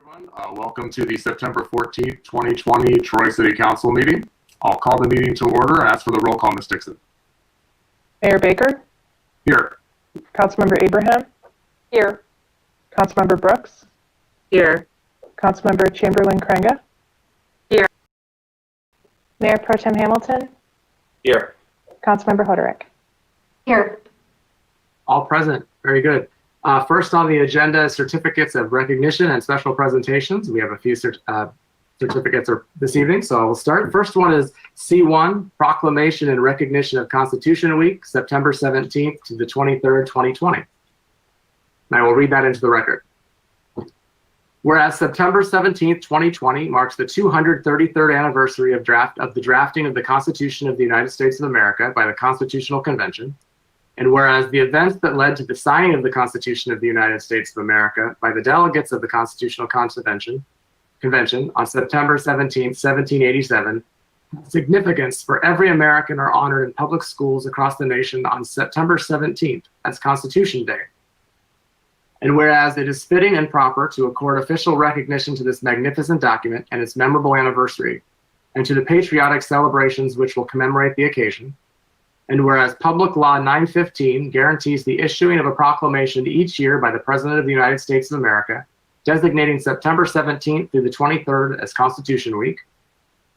Everyone, welcome to the September 14th, 2020 Troy City Council meeting. I'll call the meeting to order and ask for the roll call, Ms. Dixon. Mayor Baker? Here. Councilmember Abraham? Here. Councilmember Brooks? Here. Councilmember Chamberlain-Krenga? Here. Mayor Pro Tem Hamilton? Here. Councilmember Hoderick? Here. All present. Very good. First on the agenda, certificates of recognition and special presentations. We have a few certificates this evening, so I will start. First one is C1, Proclamation in Recognition of Constitution Week, September 17th to the 23rd, 2020. And I will read that into the record. Whereas September 17th, 2020 marks the 233rd anniversary of the drafting of the Constitution of the United States of America by the Constitutional Convention, and whereas the events that led to the signing of the Constitution of the United States of America by the delegates of the Constitutional Convention on September 17, 1787, significance for every American are honored in public schools across the nation on September 17th as Constitution Day. And whereas it is fitting and proper to accord official recognition to this magnificent document and its memorable anniversary, and to the patriotic celebrations which will commemorate the occasion, and whereas Public Law 915 guarantees the issuing of a proclamation each year by the President of the United States of America, designating September 17th through the 23rd as Constitution Week,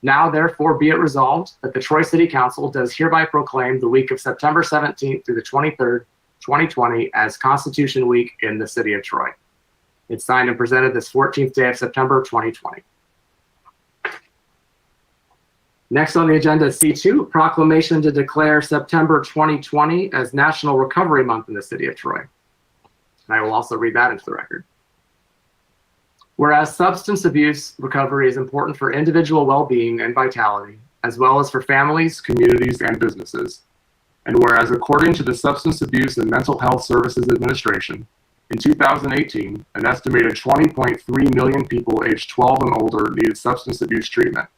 now therefore be it resolved that the Troy City Council does hereby proclaim the week of September 17th through the 23rd, 2020 as Constitution Week in the city of Troy. It's signed and presented this 14th day of September 2020. Next on the agenda is C2, Proclamation to declare September 2020 as National Recovery Month in the city of Troy. And I will also read that into the record. Whereas substance abuse recovery is important for individual well-being and vitality, as well as for families, communities, and businesses. And whereas according to the Substance Abuse and Mental Health Services Administration, in 2018, an estimated 20.3 million people aged 12 and older needed substance abuse treatment.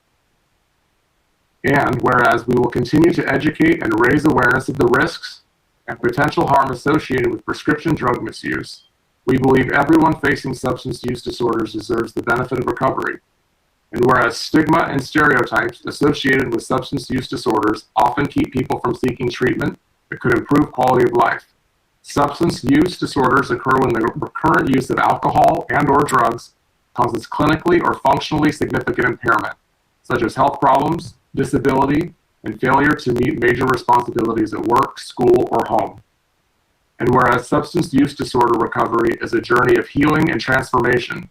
And whereas we will continue to educate and raise awareness of the risks and potential harm associated with prescription drug misuse, we believe everyone facing substance use disorders deserves the benefit of recovery. And whereas stigma and stereotypes associated with substance use disorders often keep people from seeking treatment that could improve quality of life, substance use disorders occur when the recurrent use of alcohol and/or drugs causes clinically or functionally significant impairment, such as health problems, disability, and failure to meet major responsibilities at work, school, or home. And whereas substance use disorder recovery is a journey of healing and transformation,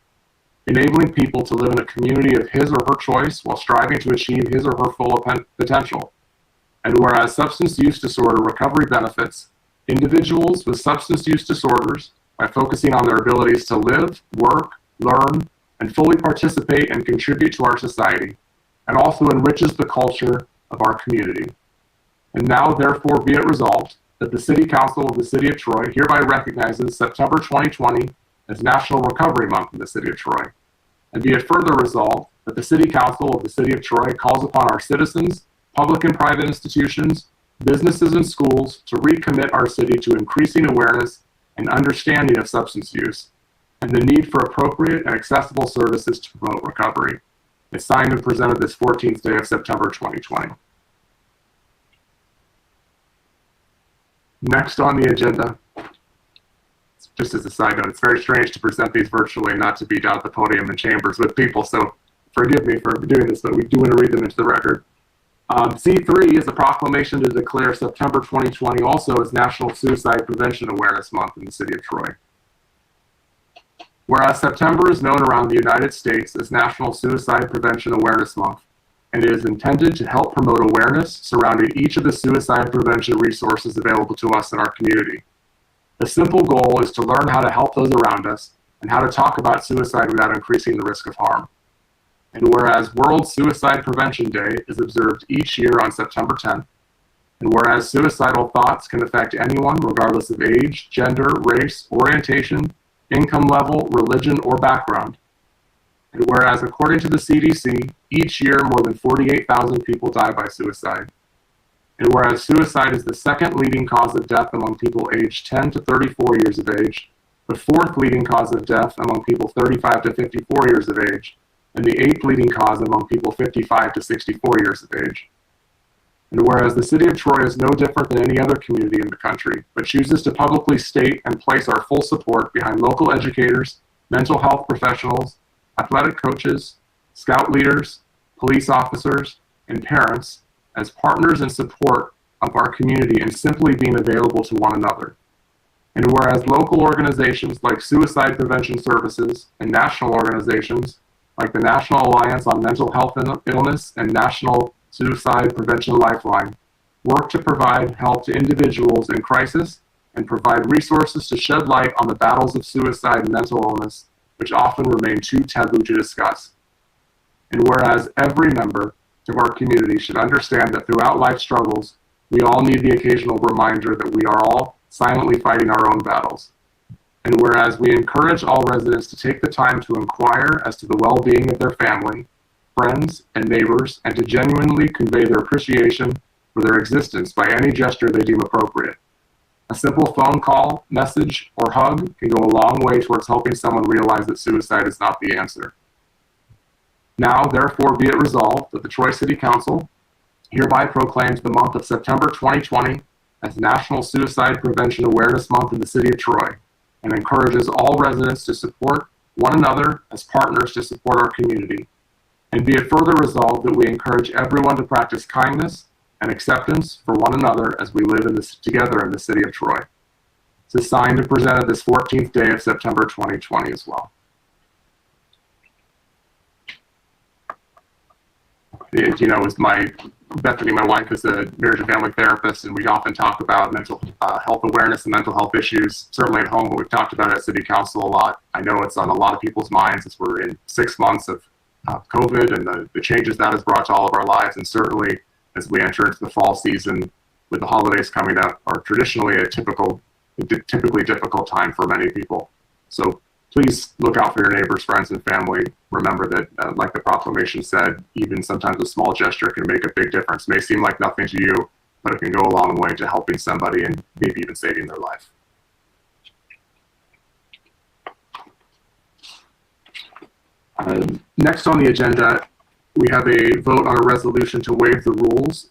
enabling people to live in a community of his or her choice while striving to achieve his or her full potential. And whereas substance use disorder recovery benefits individuals with substance use disorders by focusing on their abilities to live, work, learn, and fully participate and contribute to our society, and also enriches the culture of our community. And now, therefore, be it resolved that the City Council of the City of Troy hereby recognizes September 2020 as National Recovery Month in the City of Troy. And be it further resolved that the City Council of the City of Troy calls upon our citizens, public and private institutions, businesses, and schools to recommit our city to increasing awareness and understanding of substance use, and the need for appropriate and accessible services to promote recovery. It's signed and presented this 14th day of September 2020. Next on the agenda, just as a side note, it's very strange to present these virtually and not to be down at the podium in chambers with people, so forgive me for doing this, but we do want to read them into the record. C3 is a proclamation to declare September 2020 also as National Suicide Prevention Awareness Month in the city of Troy. Whereas September is known around the United States as National Suicide Prevention Awareness Month, and it is intended to help promote awareness surrounding each of the suicide prevention resources available to us in our community. The simple goal is to learn how to help those around us and how to talk about suicide without increasing the risk of harm. And whereas World Suicide Prevention Day is observed each year on September 10th, and whereas suicidal thoughts can affect anyone regardless of age, gender, race, orientation, income level, religion, or background. And whereas according to the CDC, each year more than 48,000 people die by suicide. And whereas suicide is the second leading cause of death among people aged 10 to 34 years of age, the fourth leading cause of death among people 35 to 54 years of age, and the eighth leading cause among people 55 to 64 years of age. And whereas the City of Troy is no different than any other community in the country, but chooses to publicly state and place our full support behind local educators, mental health professionals, athletic coaches, scout leaders, police officers, and parents as partners in support of our community and simply being available to one another. And whereas local organizations like Suicide Prevention Services and national organizations like the National Alliance on Mental Health and Illness and National Suicide Prevention Lifeline work to provide help to individuals in crisis and provide resources to shed light on the battles of suicide and mental illness, which often remain too taboo to discuss. And whereas every member of our community should understand that throughout life struggles, we all need the occasional reminder that we are all silently fighting our own battles. And whereas we encourage all residents to take the time to inquire as to the well-being of their family, friends, and neighbors, and to genuinely convey their appreciation for their existence by any gesture they deem appropriate. A simple phone call, message, or hug can go a long way towards helping someone realize that suicide is not the answer. Now, therefore, be it resolved that the Troy City Council hereby proclaims the month of September 2020 as National Suicide Prevention Awareness Month in the City of Troy, and encourages all residents to support one another as partners to support our community. And be it further resolved that we encourage everyone to practice kindness and acceptance for one another as we live together in the City of Troy. This is signed and presented this 14th day of September 2020 as well. Bethany, my wife, is a marriage and family therapist, and we often talk about mental health awareness and mental health issues, certainly at home, but we've talked about it at City Council a lot. I know it's on a lot of people's minds as we're in 6 months of COVID and the changes that has brought to all of our lives, and certainly as we enter into the fall season with the holidays coming up are traditionally a typically difficult time for many people. So please look out for your neighbors, friends, and family. Remember that, like the proclamation said, even sometimes a small gesture can make a big difference. It may seem like nothing to you, but it can go a long way to helping somebody and maybe even saving their life. Next on the agenda, we have a vote on a resolution to waive the rules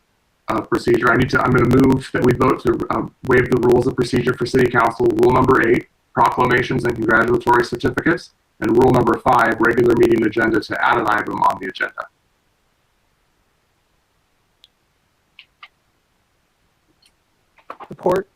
of procedure. I'm going to move that we vote to waive the rules of procedure for City Council. Rule number 8, proclamations and congratulatory certificates, and rule number 5, regular meeting agenda, to add an item on the agenda. Support.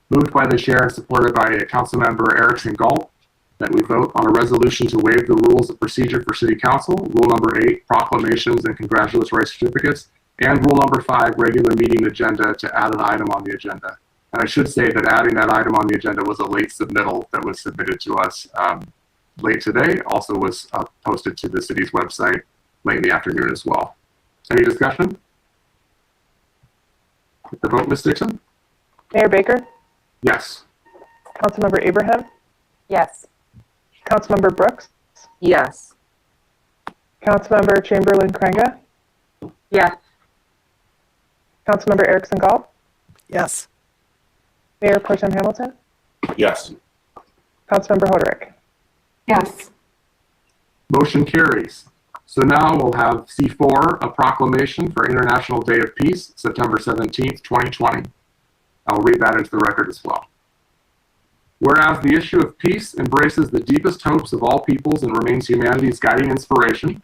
Moved by the chair and supported by Councilmember Erickson Galt that we vote on a resolution to waive the rules of procedure for City Council, rule number 8, proclamations and congratulatory certificates, and rule number 5, regular meeting agenda, to add an item on the agenda. And I should say that adding that item on the agenda was a late submittal that was submitted to us late today. Also was posted to the city's website late in the afternoon as well. Any discussion? The vote, Ms. Dixon? Mayor Baker, Yes. Councilmember Abraham, Yes. Councilmember Brooks, Yes. Councilmember Chamberlain Krenga, Yes. Councilmember Erickson Galt, Yes. Mayor Pro Tem Hamilton, Yes. Councilmember Hoderick. Yes. Motion carries. So now we'll have C4, a proclamation for International Day of Peace, September 17th, 2020. I'll read that into the record as well. Whereas the issue of peace embraces the deepest hopes of all peoples and remains humanity's guiding inspiration,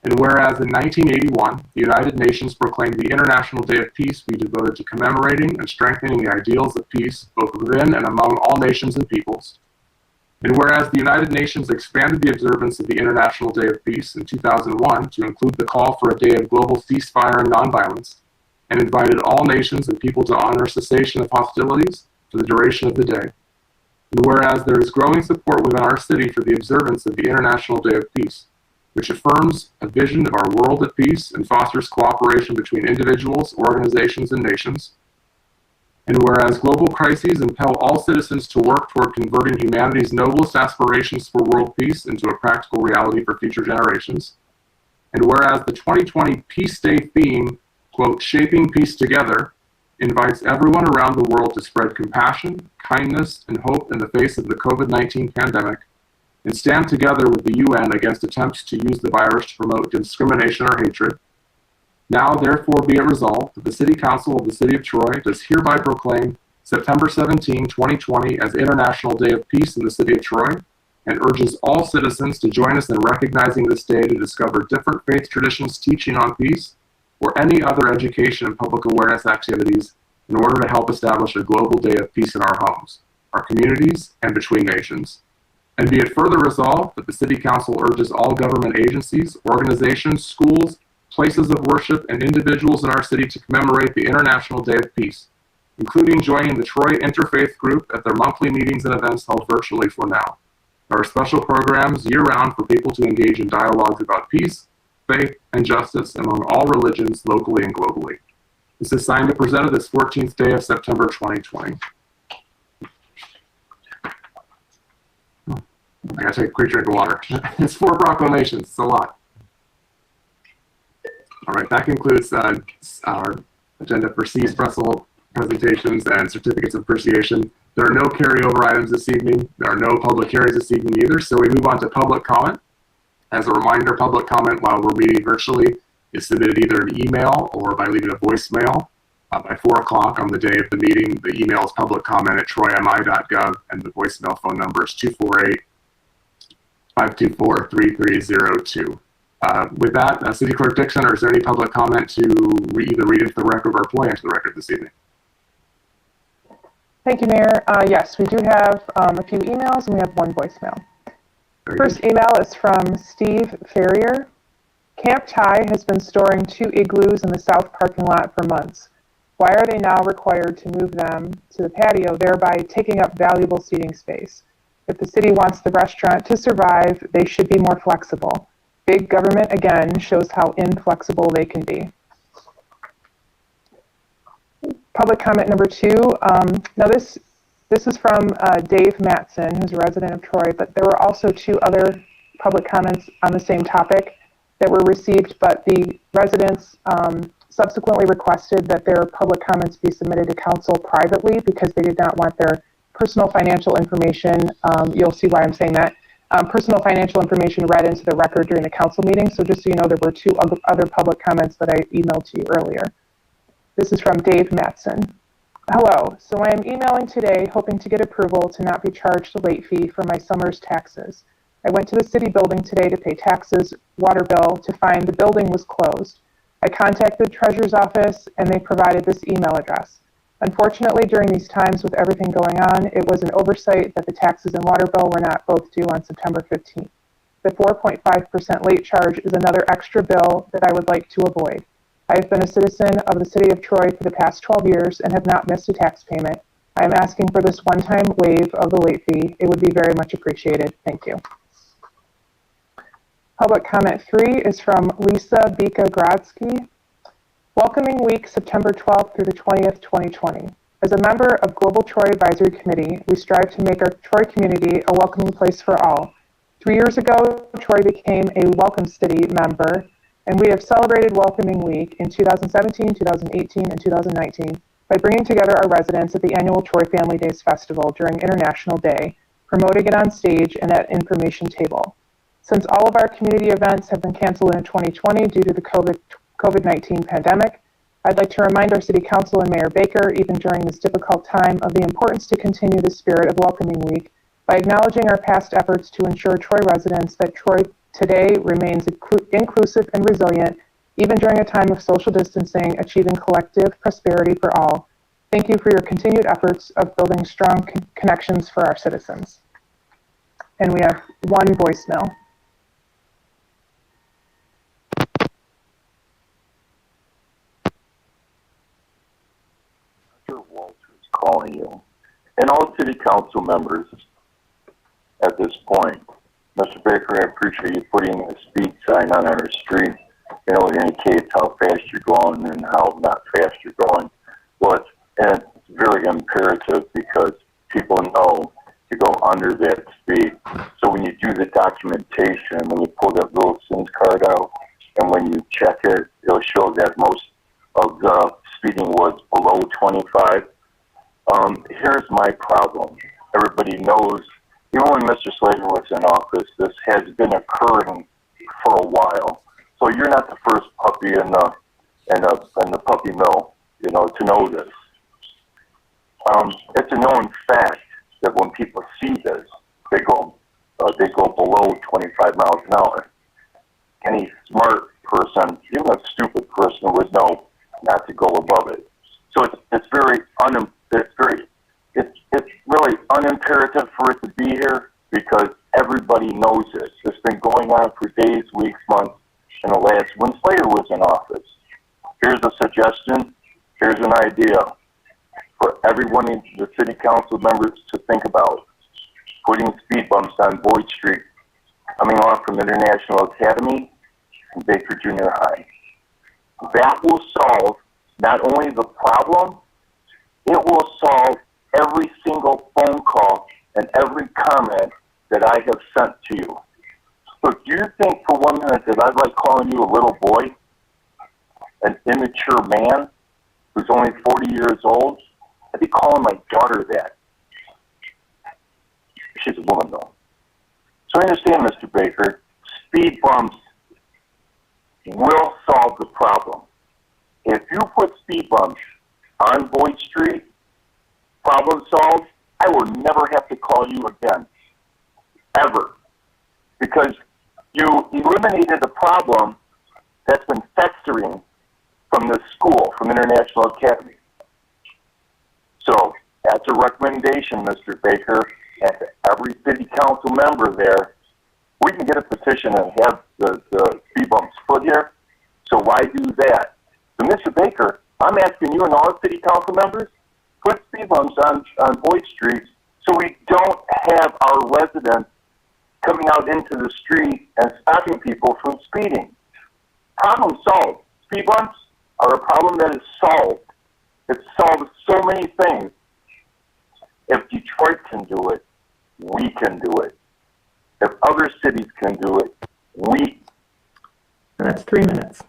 and whereas in 1981, the United Nations proclaimed the International Day of Peace be devoted to commemorating and strengthening the ideals of peace both within and among all nations and peoples, and whereas the United Nations expanded the observance of the International Day of Peace in 2001 to include the call for a day of global ceasefire and nonviolence, and invited all nations and people to honor cessation of hostilities for the duration of the day, and whereas there is growing support within our city for the observance of the International Day of Peace, which affirms a vision of our world at peace and fosters cooperation between individuals, organizations, and nations, and whereas global crises impel all citizens to work toward converting humanity's noblest aspirations for world peace into a practical reality for future generations, and whereas the 2020 Peace Day theme, quote, "Shaping Peace Together," invites everyone around the world to spread compassion, kindness, and hope in the face of the COVID-19 pandemic, and stand together with the UN against attempts to use the virus to promote discrimination or hatred. Now, therefore, be it resolved that the City Council of the City of Troy does hereby proclaim September 17, 2020 as International Day of Peace in the City of Troy, and urges all citizens to join us in recognizing this day to discover different faith traditions teaching on peace or any other education and public awareness activities in order to help establish a global day of peace in our homes, our communities, and between nations. And be it further resolved that the City Council urges all government agencies, organizations, schools, places of worship, and individuals in our city to commemorate the International Day of Peace, including joining the Troy Interfaith Group at their monthly meetings and events held virtually for now. There are special programs year-round for people to engage in dialogues about peace, faith, and justice among all religions, locally and globally. This is signed and presented this 14th day of September 2020. I gotta take a quick drink of water. It's 4 proclamations, it's a lot. All right, that concludes our agenda for C special presentations and certificates of appreciation. There are no carryover items this evening. There are no public hearings this evening either, so we move on to public comment. As a reminder, public comment while we're meeting virtually is submitted either an email or by leaving a voicemail. By 4 o'clock on the day of the meeting, the email is publiccomment@troymi.gov, and the voicemail phone number is 248-524-3302. With that, City Clerk Dixon, or is there any public comment to either read into the record or play into the record this evening? Thank you, Mayor. Yes, we do have a few emails and we have one voicemail. First email is from Steve Ferrier. Camp Thai has been storing 2 igloos in the south parking lot for months. Why are they now required to move them to the patio, thereby taking up valuable seating space? If the city wants the restaurant to survive, they should be more flexible. Big government, again, shows how inflexible they can be. Public comment number 2. Now this is from Dave Matson, who's a resident of Troy, but there were also 2 other public comments on the same topic that were received, but the residents subsequently requested that their public comments be submitted to council privately because they did not want their personal financial information, you'll see why I'm saying that, personal financial information read into the record during the council meeting. So just so you know, there were 2 other public comments that I emailed to you earlier. This is from Dave Matson. Hello, so I am emailing today hoping to get approval to not be charged a late fee for my summer's taxes. I went to the city building today to pay taxes, water bill, to find the building was closed. I contacted the treasurer's office and they provided this email address. Unfortunately, during these times with everything going on, it was an oversight that the taxes and water bill were not both due on September 15th. The 4.5% late charge is another extra bill that I would like to avoid. I have been a citizen of the city of Troy for the past 12 years and have not missed a tax payment. I am asking for this one-time waive of the late fee. It would be very much appreciated. Thank you. Public comment 3 is from Lisa Bika-Grodsky. Welcoming Week, September 12th through the 20th, 2020. As a member of Global Troy Advisory Committee, we strive to make our Troy community a welcoming place for all. 3 years ago, Troy became a Welcome City member, and we have celebrated Welcoming Week in 2017, 2018, and 2019 by bringing together our residents at the annual Troy Family Days Festival during International Day, promoting it on stage and at information table. Since all of our community events have been canceled in 2020 due to the COVID-19 pandemic, I'd like to remind our City Council and Mayor Baker, even during this difficult time, of the importance to continue the spirit of Welcoming Week by acknowledging our past efforts to ensure Troy residents that Troy today remains inclusive and resilient, even during a time of social distancing, achieving collective prosperity for all. Thank you for your continued efforts of building strong connections for our citizens. And we have one voicemail. Walters calling you, and all city council members at this point. Mr. Baker, I appreciate you putting a speed sign on our street, it indicates how fast you're going and how not fast you're going. Well, it's very imperative because people know to go under that speed. So when you do the documentation, when you pull that little SIM card out, and when you check it, it'll show that most of the speeding was below 25. Here's my problem. Everybody knows, even when Mr. Slater was in office, this has been occurring for a while. So you're not the first puppy in the puppy mill, to know this. It's a known fact that when people see this, they go below 25 miles an hour. Any smart person, even a stupid person, would know not to go above it. So it's really unimperative for it to be here because everybody knows this. It's been going on for days, weeks, months, and when Slater was in office. Here's a suggestion. Here's an idea for everyone in the city council members to think about. Putting speed bumps on Boyd Street, coming off from International Academy and Baker Junior High. That will solve not only the problem, it will solve every single phone call and every comment that I have sent to you. So do you think for 1 minute that I'd like calling you a little boy, an immature man who's only 40 years old? I'd be calling my daughter that. She's a woman, though. So understand, Mr. Baker, speed bumps will solve the problem. If you put speed bumps on Boyd Street, problem solved, I will never have to call you again. Ever. Because you eliminated a problem that's been festering from the school, from International Academy. So that's a recommendation, Mr. Baker, and to every city council member there. We can get a petition and have the speed bumps put here. So why do that? So, Mr. Baker, I'm asking you and all the city council members, put speed bumps on Boyd Street so we don't have our residents coming out into the street and stopping people from speeding. Problem solved. Speed bumps are a problem that is solved. It solves so many things. If Detroit can do it, we can do it. If other cities can do it, we. That's 3 minutes.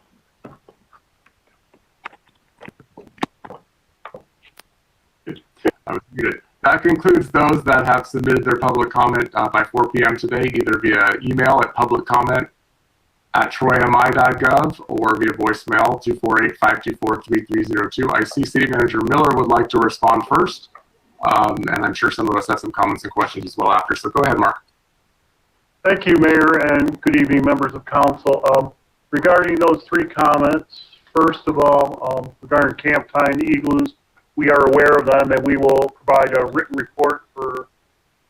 Good. That concludes those that have submitted their public comment by 4 p.m. today, either via email at publiccomment@troymi.gov or via voicemail 248-524-3302. I see City Manager Miller would like to respond first, and I'm sure some of us have some comments and questions as well after. So go ahead, Mark. Thank you, Mayor, and good evening, members of council. Regarding those 3 comments, first of all, regarding Camp Tie and Igloos, we are aware of them and we will provide a written report for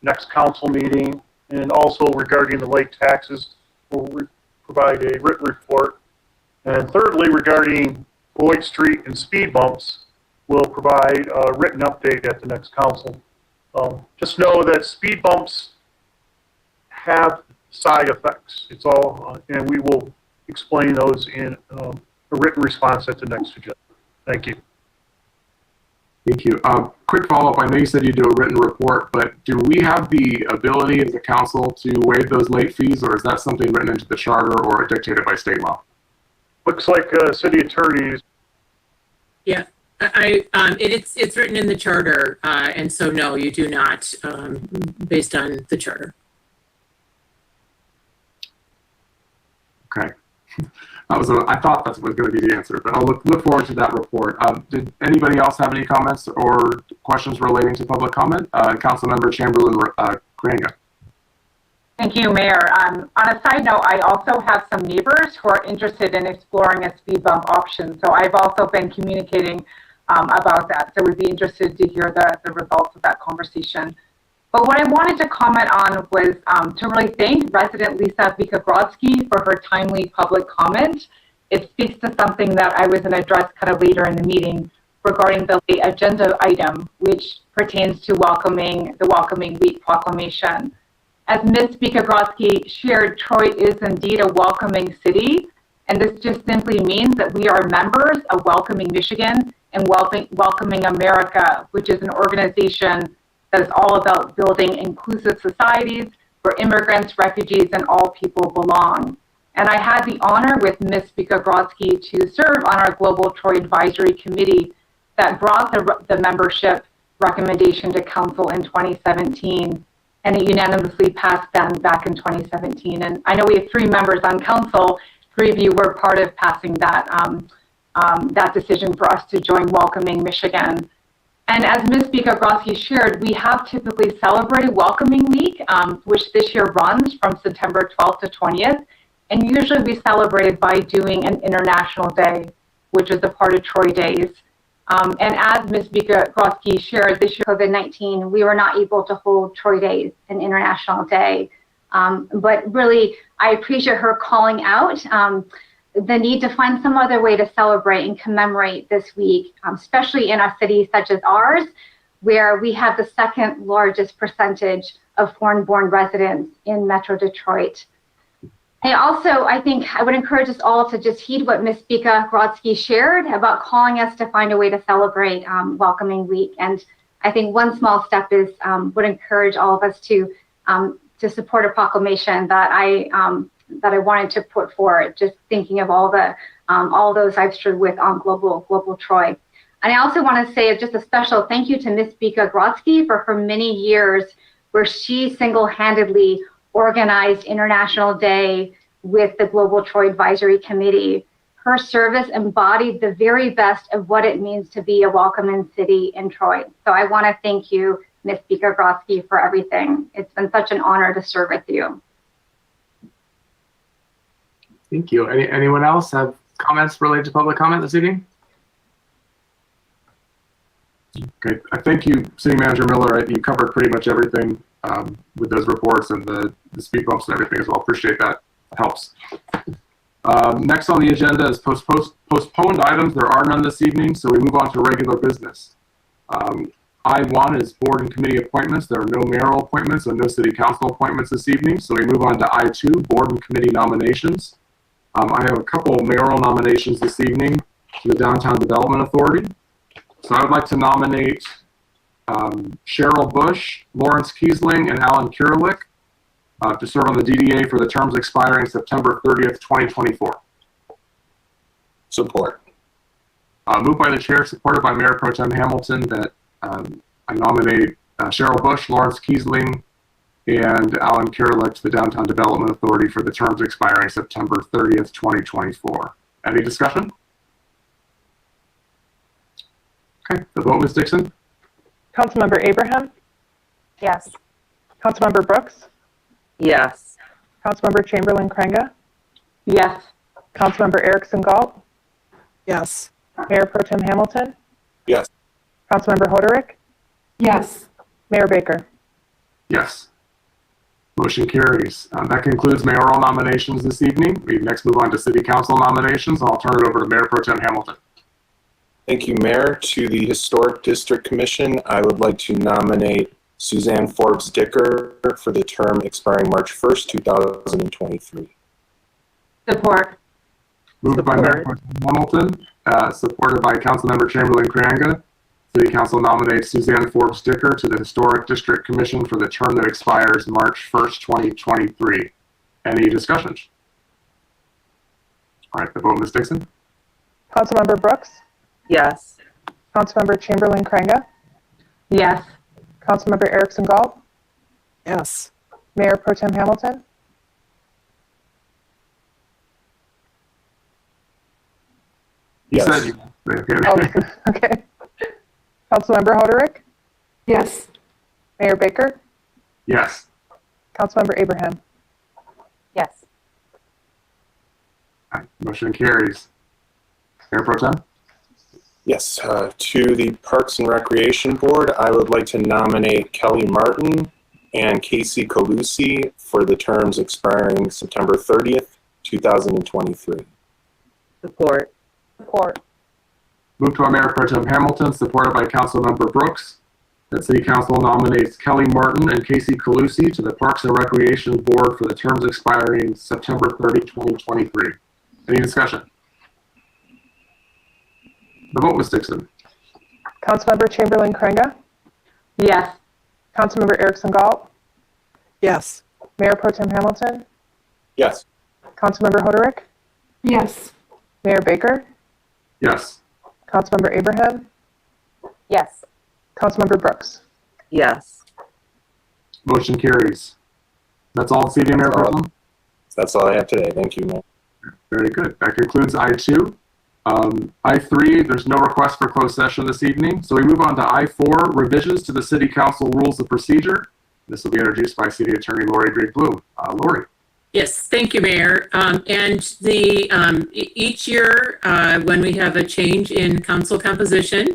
next council meeting. And also regarding the late taxes, we'll provide a written report. And thirdly, regarding Boyd Street and speed bumps, we'll provide a written update at the next council. Just know that speed bumps have side effects. It's all, and we will explain those in a written response at the next agenda. Thank you. Thank you. Quick follow-up. I know you said you do a written report, but do we have the ability as a council to waive those late fees, or is that something written into the charter or dictated by state law? Looks like city attorneys. Yeah, it's written in the charter, and so no, you do not, based on the charter. Okay. I thought that was going to be the answer, but I'll look forward to that report. Did anybody else have any comments or questions relating to public comment? Councilmember Chamberlain Kranga. Thank you, Mayor. On a side note, I also have some neighbors who are interested in exploring a speed bump option. So I've also been communicating about that. So we'd be interested to hear the results of that conversation. But what I wanted to comment on was to really thank resident Lisa Vikagrodsky for her timely public comment. It speaks to something that I was going to address kind of later in the meeting regarding the late agenda item, which pertains to the Welcoming Week proclamation. As Ms. Vikagrodsky shared, Troy is indeed a welcoming city, and this just simply means that we are members of Welcoming Michigan and Welcoming America, which is an organization that is all about building inclusive societies where immigrants, refugees, and all people belong. And I had the honor with Ms. Vika Grodsky to serve on our Global Troy Advisory Committee that brought the membership recommendation to council in 2017, and it unanimously passed then back in 2017. And I know we have 3 members on council. 3 of you were part of passing that, that decision for us to join Welcoming Michigan. And as Ms. Vika Grodsky shared, we have typically celebrated Welcoming Week, which this year runs from September 12th to 20th. And usually we celebrate it by doing an International Day, which is a part of Troy Days. And as Ms. Vika Grodsky shared, this year COVID-19, we were not able to hold Troy Days, an International Day. But really, I appreciate her calling out the need to find some other way to celebrate and commemorate this week, especially in a city such as ours, where we have the 2nd largest percentage of foreign-born residents in Metro Detroit. I think I would encourage us all to just heed what Ms. Vika Grodsky shared about calling us to find a way to celebrate Welcoming Week. And I think one small step is would encourage all of us to support a proclamation that I wanted to put forward, just thinking of all those I've stood with on Global Troy. And I also want to say just a special thank you to Ms. Vika Grodsky for her many years where she single-handedly organized International Day with the Global Troy Advisory Committee. Her service embodied the very best of what it means to be a welcoming city in Troy. So I want to thank you, Ms. Vika Grodsky, for everything. It's been such an honor to serve with you. Thank you. Anyone else have comments related to public comment this evening? Okay, I thank you, City Manager Miller. You covered pretty much everything with those reports and the speed bumps and everything as well. Appreciate that. It helps. Next on the agenda is postponed items. There are none this evening, so we move on to regular business. I1 is board and committee appointments. There are no mayoral appointments and no city council appointments this evening, so we move on to I2, board and committee nominations. I have a couple mayoral nominations this evening to the Downtown Development Authority. So I would like to nominate Cheryl Bush, Lawrence Kiesling, and Alan Kirillick to serve on the DDA for the terms expiring September 30th, 2024. Support. Moved by the chair, supported by Mayor Pro Tem Hamilton, that I nominate Cheryl Bush, Lawrence Kiesling, and Alan Kirillick to the Downtown Development Authority for the terms expiring September 30th, 2024. Any discussion? Okay, the vote, Ms. Dixon? Councilmember Abraham? Yes. Councilmember Brooks? Yes. Councilmember Chamberlain Krenga? Yes. Councilmember Erickson Galt? Yes. Mayor Pro Tem Hamilton? Yes. Councilmember Hoderick? Yes. Mayor Baker? Yes. Motion carries. That concludes mayoral nominations this evening. We next move on to city council nominations. I'll turn it over to Mayor Pro Tem Hamilton. Thank you, Mayor. To the Historic District Commission, I would like to nominate Suzanne Forbes Dicker for the term expiring March 1st, 2023. Support. Moved by Mayor Pro Tem Hamilton, supported by Councilmember Chamberlain Kranga. City Council nominates Suzanne Forbes Dicker to the Historic District Commission for the term that expires March 1st, 2023. Any discussions? All right, the vote, Ms. Dixon? Councilmember Brooks? Yes. Councilmember Chamberlain Krenga? Yes. Councilmember Erickson Galt? Yes. Mayor Pro Tem Hamilton? Yes. You said Oh, okay. Councilmember Hoderick? Yes. Mayor Baker? yes. Councilmember Abraham? Yes. All right, motion carries. Mayor Pro Tem? Yes. To the Parks and Recreation Board, I would like to nominate Kelly Martin and Casey Calusi for the terms expiring September 30th, 2023. Support. Support. Moved by Mayor Pro Tem Hamilton, supported by Councilmember Brooks, that City Council nominates Kelly Martin and Casey Calusi to the Parks and Recreation Board for the terms expiring September 30, 2023. Any discussion? The vote, Ms. Dixon. Councilmember Chamberlain Krenga? Yes. Councilmember Erickson Galt? Yes. Mayor Pro Tem Hamilton? Yes. Councilmember Hoderick, Yes. Mayor Baker, Yes. Councilmember Abraham, Yes. Councilmember Brooks. Yes. Motion carries. That's all this evening, Mayor That's all. Protem? That's all I have today. Thank you, Mayor. Very good. That concludes I2. I3, there's no request for closed session this evening. So we move on to I4, revisions to the City Council Rules of Procedure. This will be introduced by City Attorney Lori Drake Bloom. Lori. Yes, thank you, Mayor. And each year, when we have a change in council composition,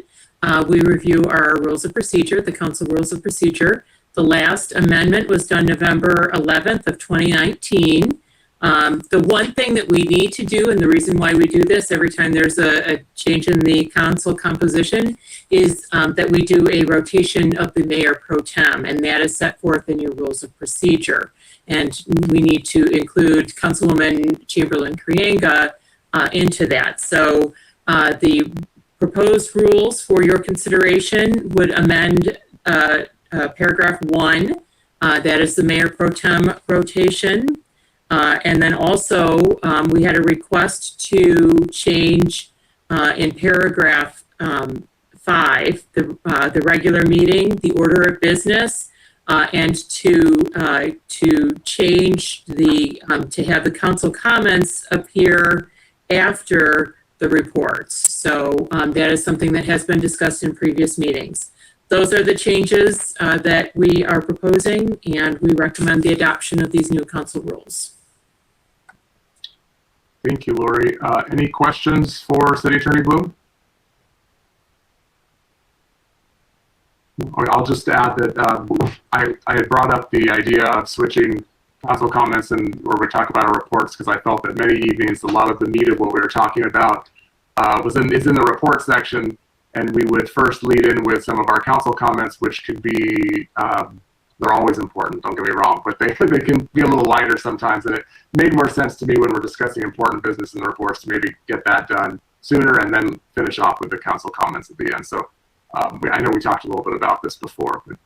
we review our rules of procedure, the council rules of procedure. The last amendment was done November 11th of 2019. The one thing that we need to do, and the reason why we do this every time there's a change in the council composition, is that we do a rotation of the mayor pro tem, and that is set forth in your rules of procedure. And we need to include Councilwoman Chamberlain-Krianga into that. So the proposed rules for your consideration would amend paragraph 1, that is the mayor pro tem rotation. And then also, we had a request to change in paragraph 5, the regular meeting, the order of business, and to change to have the council comments appear after the reports. So that is something that has been discussed in previous meetings. Those are the changes that we are proposing, and we recommend the adoption of these new council rules. Thank you, Lori. Any questions for City Attorney Bloom? I'll just add that I had brought up the idea of switching council comments and where we talk about our reports because I felt that many evenings a lot of the meat of what we were talking about is in the report section, and we would first lead in with some of our council comments, which could be they're always important, don't get me wrong, but they can be a little lighter sometimes, and it made more sense to me when we're discussing important business in the reports to maybe get that done sooner and then finish off with the council comments at the end. So I know we talked a little bit about this before, but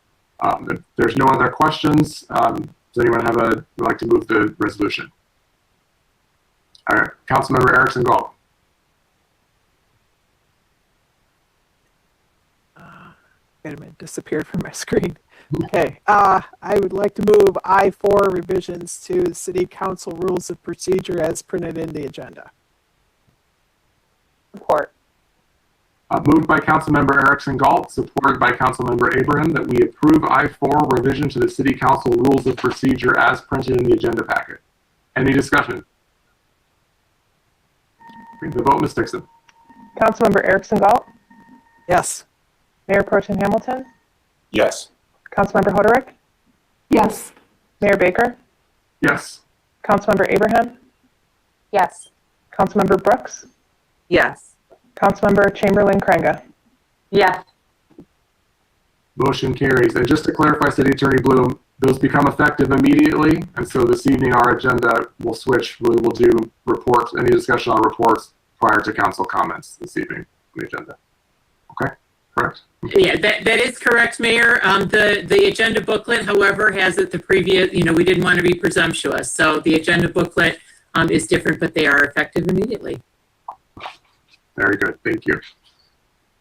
if there's no other questions, does anyone would like to move the resolution? All right, Councilmember Erickson Galt. Wait a minute, disappeared from my screen. Okay, I would like to move I4 revisions to the City Council Rules of Procedure as printed in the agenda. Support. Moved by Councilmember Erickson Galt, supported by Councilmember Abraham, that we approve I4 revision to the City Council Rules of Procedure as printed in the agenda packet. Any discussion? Bring the vote, Ms. Dixon. Councilmember Erickson Galt, Yes. Mayor Pro Tem Hamilton, Yes. Councilmember Hoderick, Yes. Mayor Baker, Yes. Councilmember Abraham, Yes. Councilmember Brooks, Yes. Councilmember Chamberlain-Krianga. Yes. Motion carries. And just to clarify, City Attorney Bloom, those become effective immediately. And so this evening, our agenda will switch. We will do reports, any discussion on reports prior to council comments this evening on the agenda. Okay, correct? Yeah, that is correct, Mayor. The agenda booklet, however, has it the previous, we didn't want to be presumptuous. So the agenda booklet is different, but they are effective immediately. Very good. Thank you.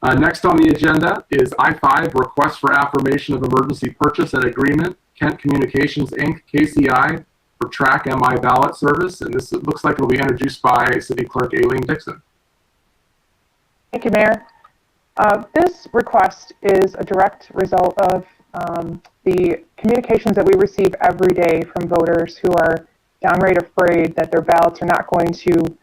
Next on the agenda is I5, Request for Affirmation of Emergency Purchase and Agreement, Kent Communications, Inc., KCI, for Track MI Ballot Service. And this looks like it will be introduced by City Clerk Aileen Dixon. Thank you, Mayor. This request is a direct result of the communications that we receive every day from voters who are downright afraid that their ballots are not going to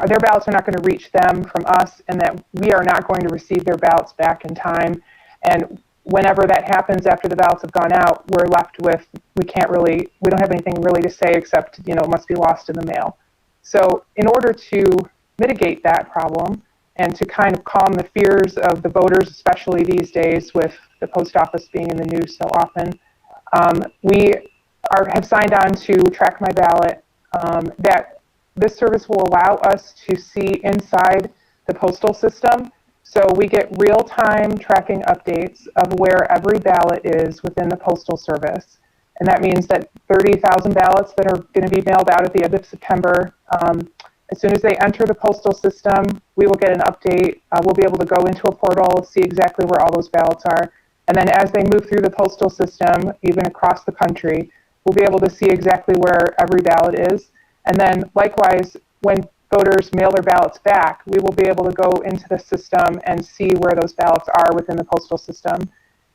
their ballots are not going to reach them from us, and that we are not going to receive their ballots back in time. And whenever that happens after the ballots have gone out, we're left with, we don't have anything really to say except, it must be lost in the mail. So in order to mitigate that problem and to kind of calm the fears of the voters, especially these days with the post office being in the news so often, we have signed on to Track My Ballot. That this service will allow us to see inside the postal system. So we get real-time tracking updates of where every ballot is within the postal service. And that means that 30,000 ballots that are going to be mailed out at the end of September, as soon as they enter the postal system, we will get an update. We'll be able to go into a portal, see exactly where all those ballots are. And then as they move through the postal system, even across the country, we'll be able to see exactly where every ballot is. And then likewise, when voters mail their ballots back, we will be able to go into the system and see where those ballots are within the postal system.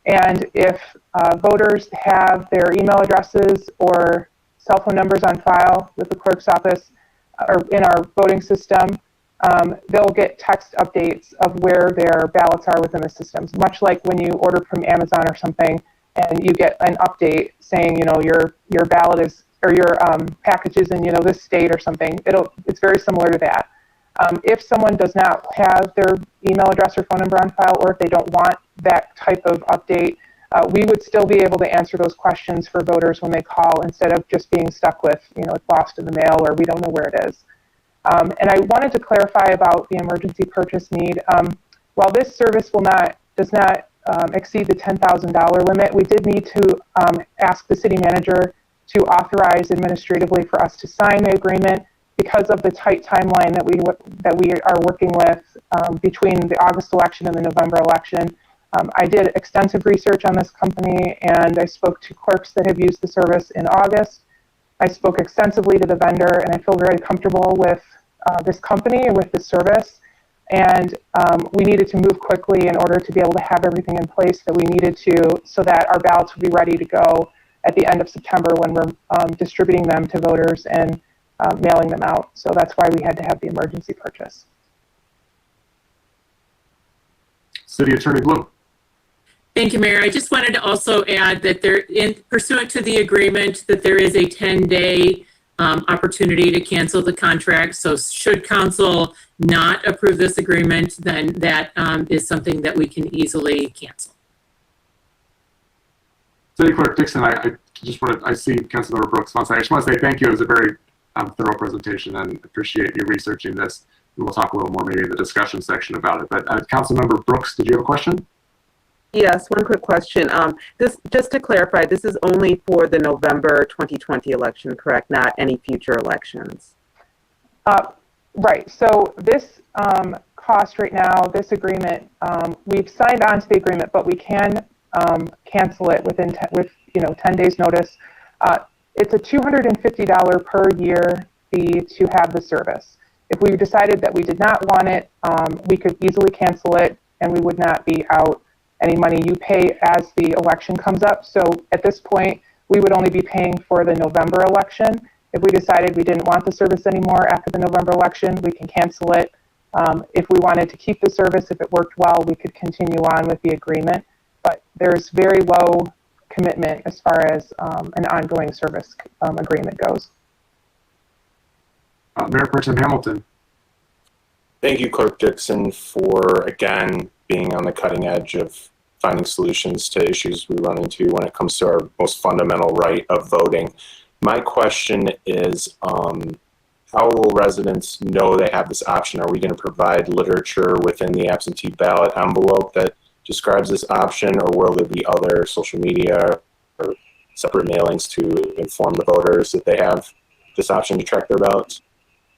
And if voters have their email addresses or cell phone numbers on file with the clerk's office or in our voting system, they'll get text updates of where their ballots are within the systems, much like when you order from Amazon or something and you get an update saying, you know, your ballot is, or your package is in, you know, this state or something. It's very similar to that. If someone does not have their email address or phone number on file, or if they don't want that type of update, we would still be able to answer those questions for voters when they call, instead of just being stuck with, you know, it's lost in the mail or we don't know where it is. And I wanted to clarify about the emergency purchase need. While this service does not exceed the $10,000 limit, we did need to ask the city manager to authorize administratively for us to sign the agreement, because of the tight timeline that we are working with between the August election and the November election. I did extensive research on this company, and I spoke to clerks that have used the service in August. I spoke extensively to the vendor, and I feel very comfortable with this company and with this service. And we needed to move quickly in order to be able to have everything in place that we needed to, so that our ballots would be ready to go at the end of September when we're distributing them to voters and mailing them out. So that's why we had to have the emergency purchase. City Attorney Bloom. Thank you, Mayor. I just wanted to also add that pursuant to the agreement, that there is a 10-day opportunity to cancel the contract. So should council not approve this agreement, then that is something that we can easily cancel. City Clerk Dixon, I see Councilmember Brooks wants to, I just want to say thank you. It was a very thorough presentation, and appreciate you researching this. And we'll talk a little more maybe in the discussion section about it. But Councilmember Brooks, did you have a question? Yes, one quick question. This, just to clarify, this is only for the November 2020 election, correct? Not any future elections? Right. So this cost right now, this agreement, we've signed on to the agreement, but we can cancel it with 10 days notice. It's a $250 per year fee to have the service. If we decided that we did not want it, we could easily cancel it, and we would not be out any money. You pay as the election comes up. So at this point, we would only be paying for the November election. If we decided we didn't want the service anymore after the November election, we can cancel it. If we wanted to keep the service, if it worked well, we could continue on with the agreement. But there's very low commitment as far as an ongoing service agreement goes. Mayor Pro Tem Hamilton. Thank you, Clerk Dixon, for, again, being on the cutting edge of finding solutions to issues we run into when it comes to our most fundamental right of voting. My question is, how will residents know they have this option? Are we going to provide literature within the absentee ballot envelope that describes this option, or will there be other social media or separate mailings to inform the voters that they have this option to track their ballots?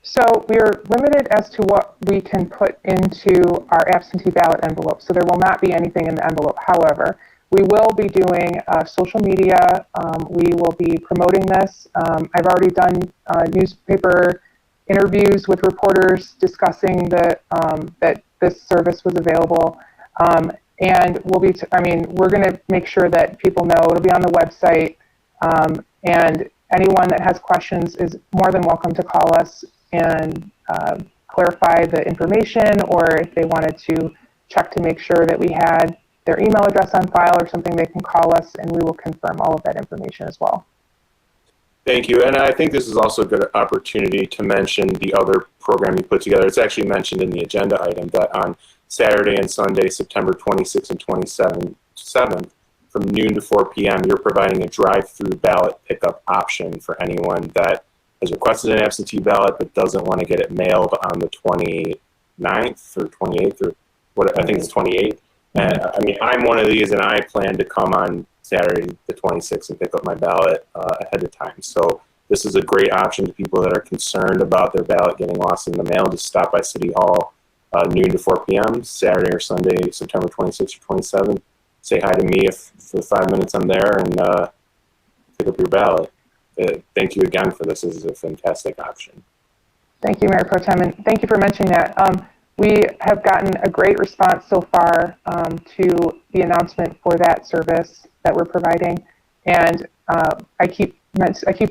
So we're limited as to what we can put into our absentee ballot envelope. So there will not be anything in the envelope. However, we will be doing social media. We will be promoting this. I've already done newspaper interviews with reporters discussing that this service was available. And we'll be, we're going to make sure that people know. It'll be on the website. And anyone that has questions is more than welcome to call us and clarify the information, or if they wanted to check to make sure that we had their email address on file or something, they can call us and we will confirm all of that information as well. Thank you. And I think this is also a good opportunity to mention the other program you put together. It's actually mentioned in the agenda item that on Saturday and Sunday, September 26th and 27th, from noon to 4 p.m., you're providing a drive-through ballot pickup option for anyone that has requested an absentee ballot but doesn't want to get it mailed on the 29th or 28th or what, I think it's 28th. And I'm one of these, and I plan to come on Saturday the 26th and pick up my ballot ahead of time. So this is a great option to people that are concerned about their ballot getting lost in the mail. Just stop by City Hall noon to 4 p.m. Saturday or Sunday, September 26th or 27th. Say hi to me if for 5 minutes I'm there, and pick up your ballot. Thank you again for this. This is a fantastic option. Thank you, Mayor Pro Tem, and thank you for mentioning that. We have gotten a great response so far to the announcement for that service that we're providing, and I keep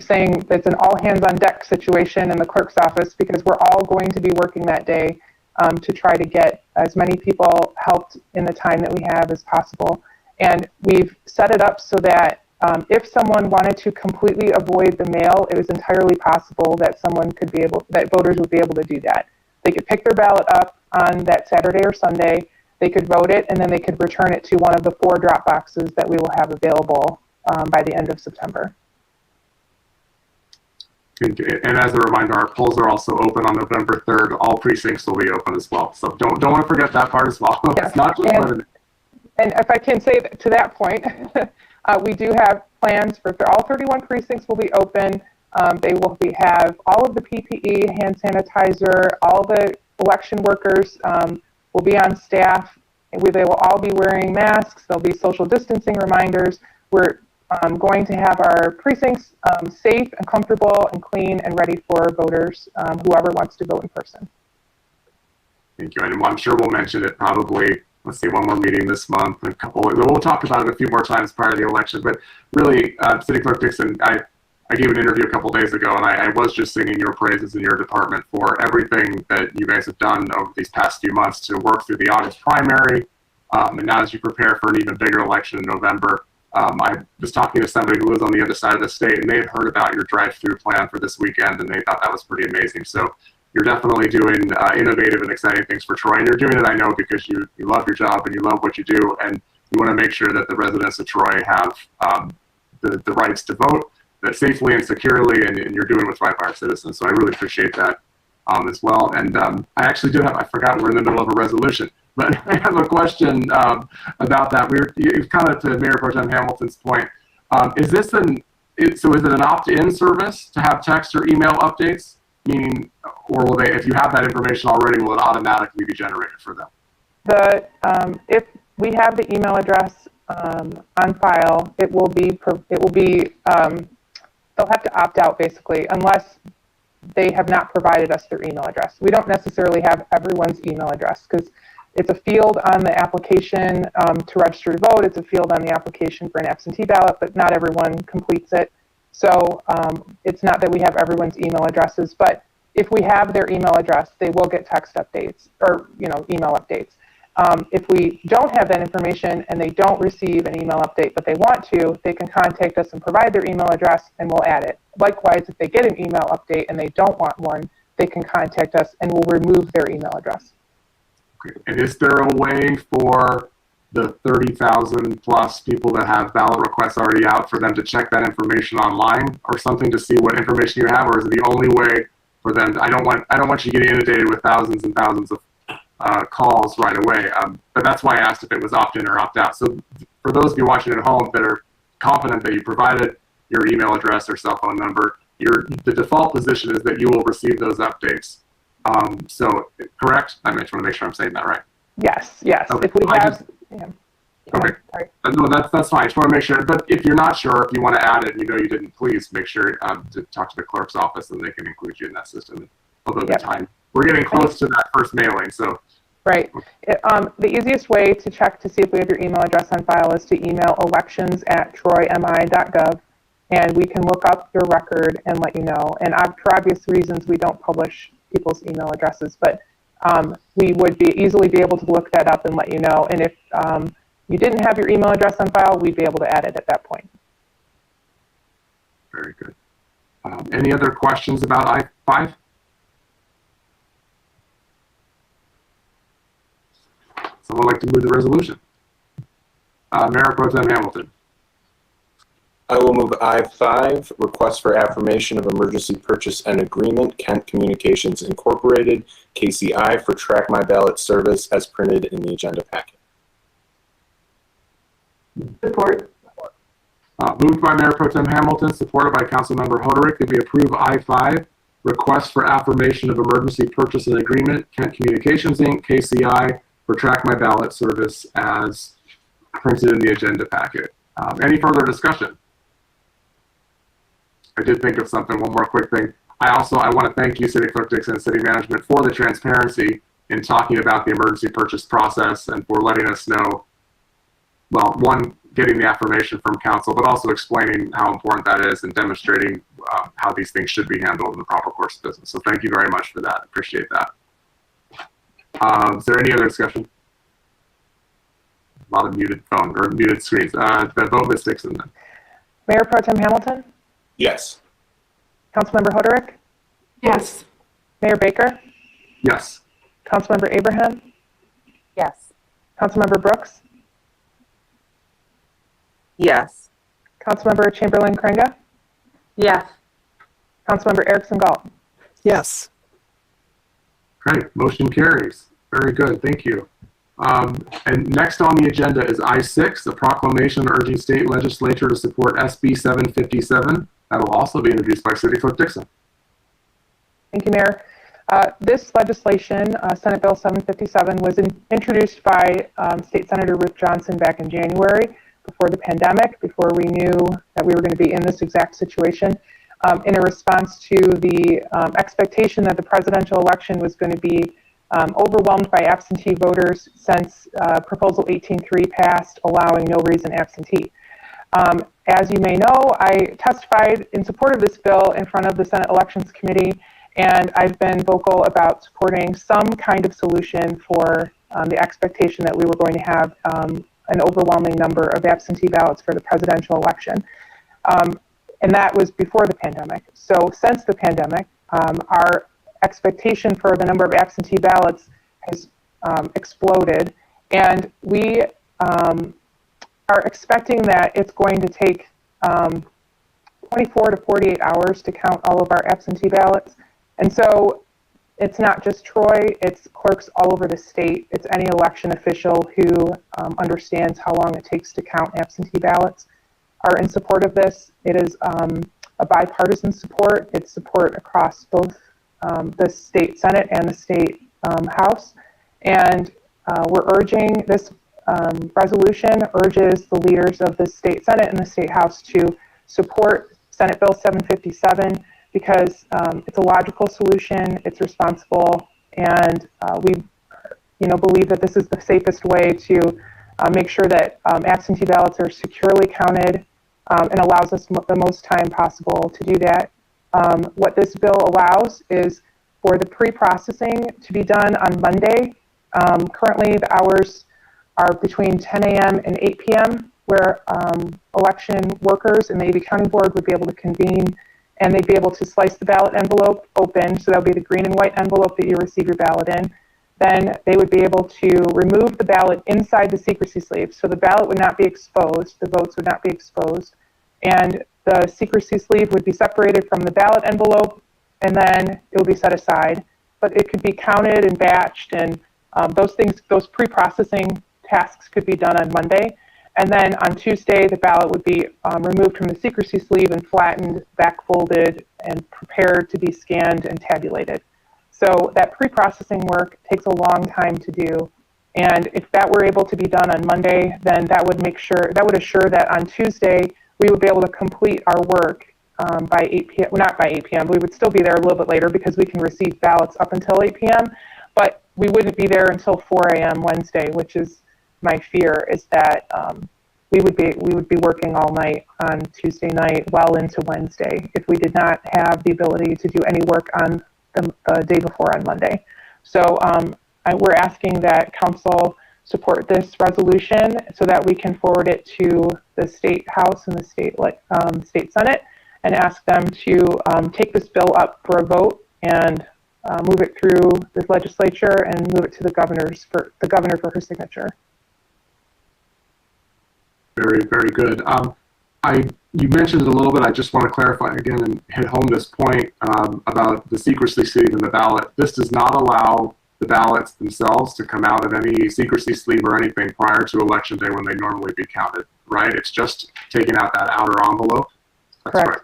saying that it's an all hands on deck situation in the clerk's office because we're all going to be working that day to try to get as many people helped in the time that we have as possible. And we've set it up so that if someone wanted to completely avoid the mail, it was entirely possible that that voters would be able to do that. They could pick their ballot up on that Saturday or Sunday, they could vote it, and then they could return it to one of the 4 drop boxes that we will have available by the end of September. And as a reminder, our polls are also open on November 3rd. All precincts will be open as well. So don't want to forget that part as well. Yes. It's not just limited. And if I can say to that point, we do have plans for all 31 precincts will be open. They will have all of the PPE, hand sanitizer, all the election workers will be on staff. They will all be wearing masks. There'll be social distancing reminders. We're going to have our precincts safe and comfortable and clean and ready for voters, whoever wants to vote in person. Thank you. And I'm sure we'll mention it probably, let's see, one more meeting this month, and we'll talk about it a few more times prior to the election. But really, City Clerk Dixon, I gave an interview a couple days ago, and I was just singing your praises in your department for everything that you guys have done over these past few months to work through the August primary, and now as you prepare for an even bigger election in November. I was talking to somebody who lives on the other side of the state, and they had heard about your drive-through plan for this weekend, and they thought that was pretty amazing. So you're definitely doing innovative and exciting things for Troy, and you're doing it, I know, because you love your job and you love what you do, and you want to make sure that the residents of Troy have the rights to vote safely and securely, and you're doing what's right by our citizens. So I really appreciate that as well. And I actually I forgot we're in the middle of a resolution, but I have a question about that. It's kind of to Mayor Pro Tem Hamilton's point. Is it an opt-in service to have text or email updates? Meaning, or will they, if you have that information already, will it automatically be generated for them? If we have the email address on file, it will be they'll have to opt out basically, unless they have not provided us their email address. We don't necessarily have everyone's email address because it's a field on the application to register to vote. It's a field on the application for an absentee ballot, but not everyone completes it. So it's not that we have everyone's email addresses, but if we have their email address, they will get text updates or email updates. If we don't have that information and they don't receive an email update, but they want to, they can contact us and provide their email address and we'll add it. Likewise, if they get an email update and they don't want one, they can contact us and we'll remove their email address. Okay. And is there a way for the 30,000 plus people that have ballot requests already out for them to check that information online or something to see what information you have, or is it the only way for them to, I don't want you getting inundated with thousands and thousands of calls right away. But that's why I asked if it was opt-in or opt-out. So for those of you watching at home that are confident that you provided your email address or cell phone number, the default position is that you will receive those updates. So correct? I just want to make sure I'm saying that right. Yes. Okay. If we have... Okay. No, that's fine. I just want to make sure. But if you're not sure, if you want to add it, you didn't, please make sure to talk to the clerk's office and they can include you in that system. Although the time, we're getting close to that first mailing, so. Right. The easiest way to check to see if we have your email address on file is to email elections@troymi.gov, and we can look up your record and let you know. And for obvious reasons, we don't publish people's email addresses, but we would easily be able to look that up and let you know. And if you didn't have your email address on file, we'd be able to add it at that point. Very good. Any other questions about I-5? Someone like to move the resolution? Mayor Pro Tem Hamilton. I will move I-5, request for affirmation of emergency purchase and agreement, Kent Communications Incorporated, KCI, for Track My Ballot service as printed in the agenda packet. Support. Moved by Mayor Pro Tem Hamilton, supported by Councilmember Hoderick, that we approve I-5, request for affirmation of emergency purchase and agreement, Kent Communications Inc., KCI, for Track My Ballot service as printed in the agenda packet. Any further discussion? I did think of something, one more quick thing. I want to thank you, City Clerk Dixon and City Management, for the transparency in talking about the emergency purchase process and for letting us know, well, one, getting the affirmation from council, but also explaining how important that is and demonstrating how these things should be handled in the proper course of business. So thank you very much for that. Appreciate that. Is there any other discussion? A lot of muted phone or muted screens. The vote, Ms. Dixon. Then. Mayor Pro Tem Hamilton, Yes. Councilmember Hoderick, Yes. Mayor Baker, Yes. Councilmember Abraham, Yes. Councilmember Brooks, Yes. Councilmember Chamberlain Krenga, Yes. Councilmember Erickson Galt. Yes. Great, motion carries. Very good, thank you. And next on the agenda is I-6, a proclamation urging state legislature to support SB 757. That will also be introduced by City Clerk Dixon. Thank you, Mayor. This legislation, Senate Bill 757, was introduced by State Senator Ruth Johnson back in January, before the pandemic, before we knew that we were going to be in this exact situation, in a response to the expectation that the presidential election was going to be overwhelmed by absentee voters since Proposal 18.3 passed, allowing no reason absentee. As you may know, I testified in support of this bill in front of the Senate Elections Committee, and I've been vocal about supporting some kind of solution for the expectation that we were going to have an overwhelming number of absentee ballots for the presidential election. And that was before the pandemic. So since the pandemic, our expectation for the number of absentee ballots has exploded, and we are expecting that it's going to take 24 to 48 hours to count all of our absentee ballots. And so it's not just Troy, it's clerks all over the state. It's any election official who understands how long it takes to count absentee ballots are in support of this. It is a bipartisan support. It's support across both the state Senate and the state House. And we're urging, this resolution urges the leaders of the state Senate and the state House to support Senate Bill 757 because it's a logical solution, it's responsible, and we believe that this is the safest way to make sure that absentee ballots are securely counted and allows us the most time possible to do that. What this bill allows is for the pre-processing to be done on Monday. Currently, the hours are between 10 a.m. and 8 p.m., where election workers in the AV County Board would be able to convene, and they'd be able to slice the ballot envelope open, so that would be the green and white envelope that you receive your ballot in. Then they would be able to remove the ballot inside the secrecy sleeve, so the ballot would not be exposed, the votes would not be exposed, and the secrecy sleeve would be separated from the ballot envelope, and then it would be set aside. But it could be counted and batched, and those pre-processing tasks could be done on Monday. And then on Tuesday, the ballot would be removed from the secrecy sleeve and flattened, back-folded, and prepared to be scanned and tabulated. So that pre-processing work takes a long time to do. And if that were able to be done on Monday, then that would assure that on Tuesday, we would be able to complete our work by 8 p.m. Well, not by 8 p.m. We would still be there a little bit later because we can receive ballots up until 8 p.m. But we wouldn't be there until 4 a.m. Wednesday, which is my fear, is that we would be working all night on Tuesday night well into Wednesday if we did not have the ability to do any work on the day before on Monday. So we're asking that council support this resolution so that we can forward it to the state House and the state Senate and ask them to take this bill up for a vote and move it through the legislature and move it to the governor for her signature. Very, very good. You mentioned it a little bit. I just want to clarify again and hit home this point about the secrecy sleeve in the ballot. This does not allow the ballots themselves to come out of any secrecy sleeve or anything prior to election day when they normally be counted. right? It's just taking out that outer envelope. That's Correct. right.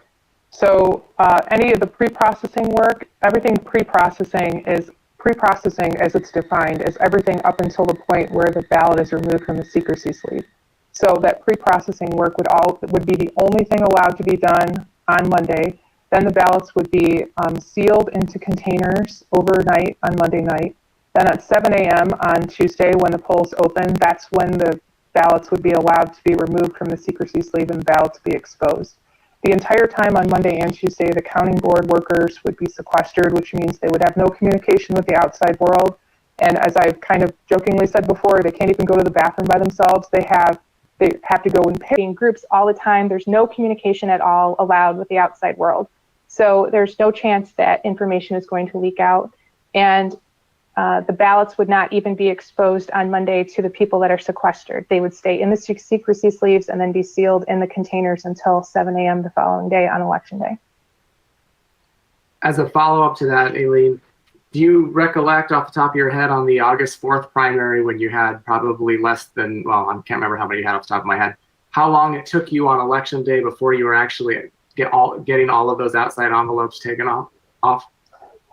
So any of the pre-processing work, everything pre-processing as it's defined is everything up until the point where the ballot is removed from the secrecy sleeve. So that pre-processing work would be the only thing allowed to be done on Monday. Then the ballots would be sealed into containers overnight on Monday night. Then at 7 a.m. on Tuesday, when the polls open, that's when the ballots would be allowed to be removed from the secrecy sleeve and the ballots be exposed. The entire time on Monday and Tuesday, the counting board workers would be sequestered, which means they would have no communication with the outside world. And as I've kind of jokingly said before, they can't even go to the bathroom by themselves. They have to go in groups all the time. There's no communication at all allowed with the outside world. So there's no chance that information is going to leak out. And the ballots would not even be exposed on Monday to the people that are sequestered. They would stay in the secrecy sleeves and then be sealed in the containers until 7 a.m. the following day on Election Day. As a follow-up to that, Aileen, do you recollect off the top of your head on the August 4th primary when you had probably less than, well, I can't remember how many you had off the top of my head, how long it took you on Election Day before you were actually getting all of those outside envelopes taken off?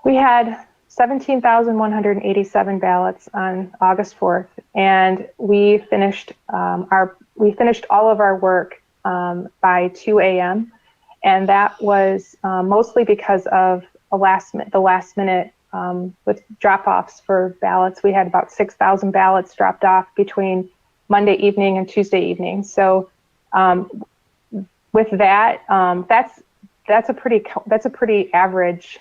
We had 17,187 ballots on August 4th, and we finished all of our work by 2 a.m. And that was mostly because of the last minute with drop-offs for ballots. We had about 6,000 ballots dropped off between Monday evening and Tuesday evening. So with that, that's a pretty average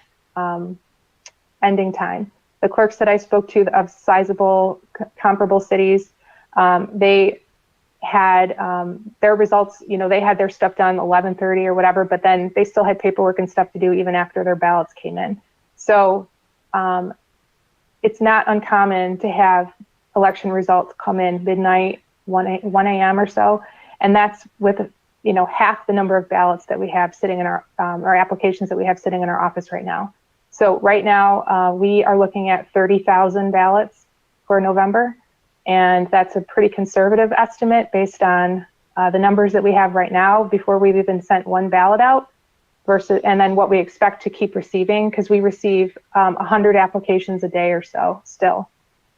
ending time. The clerks that I spoke to of sizable comparable cities, they had their results, they had their stuff done 11:30 or whatever, but then they still had paperwork and stuff to do even after their ballots came in. So it's not uncommon to have election results come in midnight, 1 a.m. or so, and that's with half the number of ballots that we have sitting in our applications that we have sitting in our office right now. So right now we are looking at 30,000 ballots for November, and that's a pretty conservative estimate based on the numbers that we have right now before we've even sent one ballot out, and then what we expect to keep receiving, because we receive 100 applications a day or so still.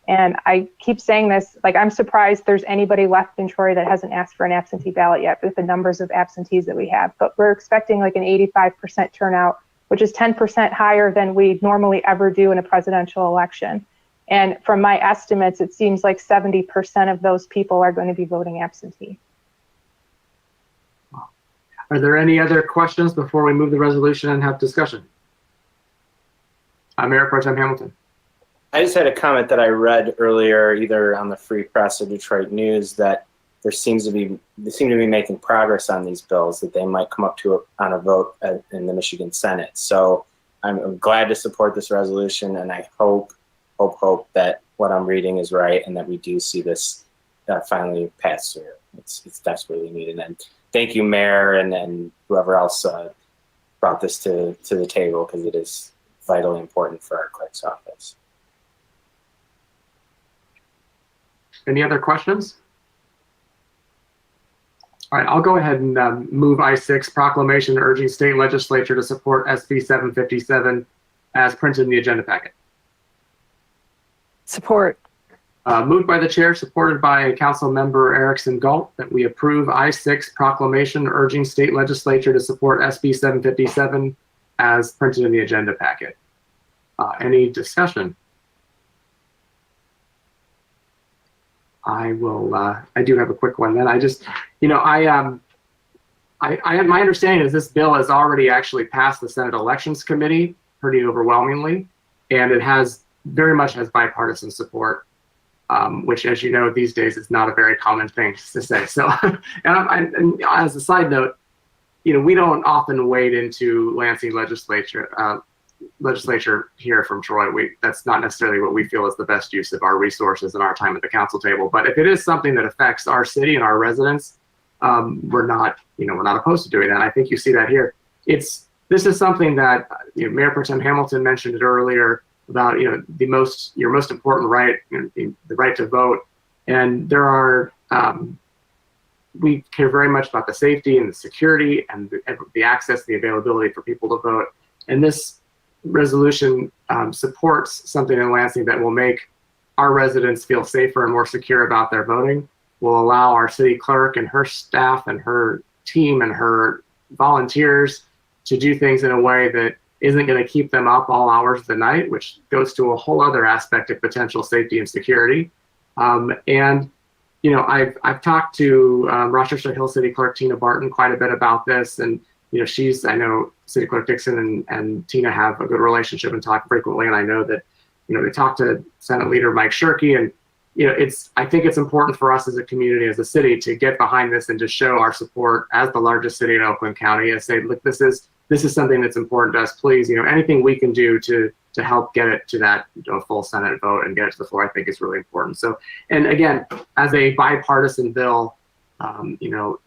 And I keep saying this, I'm surprised there's anybody left in Troy that hasn't asked for an absentee ballot yet with the numbers of absentees that we have. But we're expecting an 85% turnout, which is 10% higher than we normally ever do in a presidential election. And from my estimates, it seems like 70% of those people are going to be voting absentee. Are there any other questions before we move the resolution and have discussion? Mayor Pro Tem Hamilton. I just had a comment that I read earlier, either on the Free Press or Detroit News, that they seem to be making progress on these bills, that they might come up to on a vote in the Michigan Senate. So I'm glad to support this resolution, and I hope that what I'm reading is right and that we do see this finally pass through. It's desperately needed. And thank you, Mayor, and whoever else brought this to the table, because it is vitally important for our clerk's office. Any other questions? All right, I'll go ahead and move I-6, Proclamation urging state legislature to support SB 757 as printed in the agenda packet. Support. Moved by the chair, supported by Council Member Erickson Galt, that we approve I-6 Proclamation urging state legislature to support SB 757 as printed in the agenda packet. Any discussion? I do have a quick one then. My understanding is this bill has already actually passed the Senate Elections Committee pretty overwhelmingly, and it very much has bipartisan support, which, as you know, these days is not a very common thing to say. So, and as a side note, we don't often wade into Lansing legislature here from Troy. That's not necessarily what we feel is the best use of our resources and our time at the council table. But if it is something that affects our city and our residents, we're not opposed to doing that. I think you see that here. This is something that Mayor Pro Tem Hamilton mentioned it earlier about your most important right, the right to vote. And there are we care very much about the safety and the security and the access, the availability for people to vote. And this resolution supports something in Lansing that will make our residents feel safer and more secure about their voting, will allow our city clerk and her staff and her team and her volunteers to do things in a way that isn't going to keep them up all hours of the night, which goes to a whole other aspect of potential safety and security. And you know, I've talked to Rochester Hill City Clerk Tina Barton quite a bit about this, and you know, I know City Clerk Dixon and Tina have a good relationship and talk frequently, and I know that, you know, they talk to Senate Leader Mike Shirkey, and you know, I think it's important for us as a community, as a city, to get behind this and to show our support as the largest city in Oakland County, and say, look, this is something that's important to us. Please, you know, anything we can do to help get it to that, you know, full Senate vote and get it to the floor, I think is really important. So, and again, as a bipartisan bill, you know,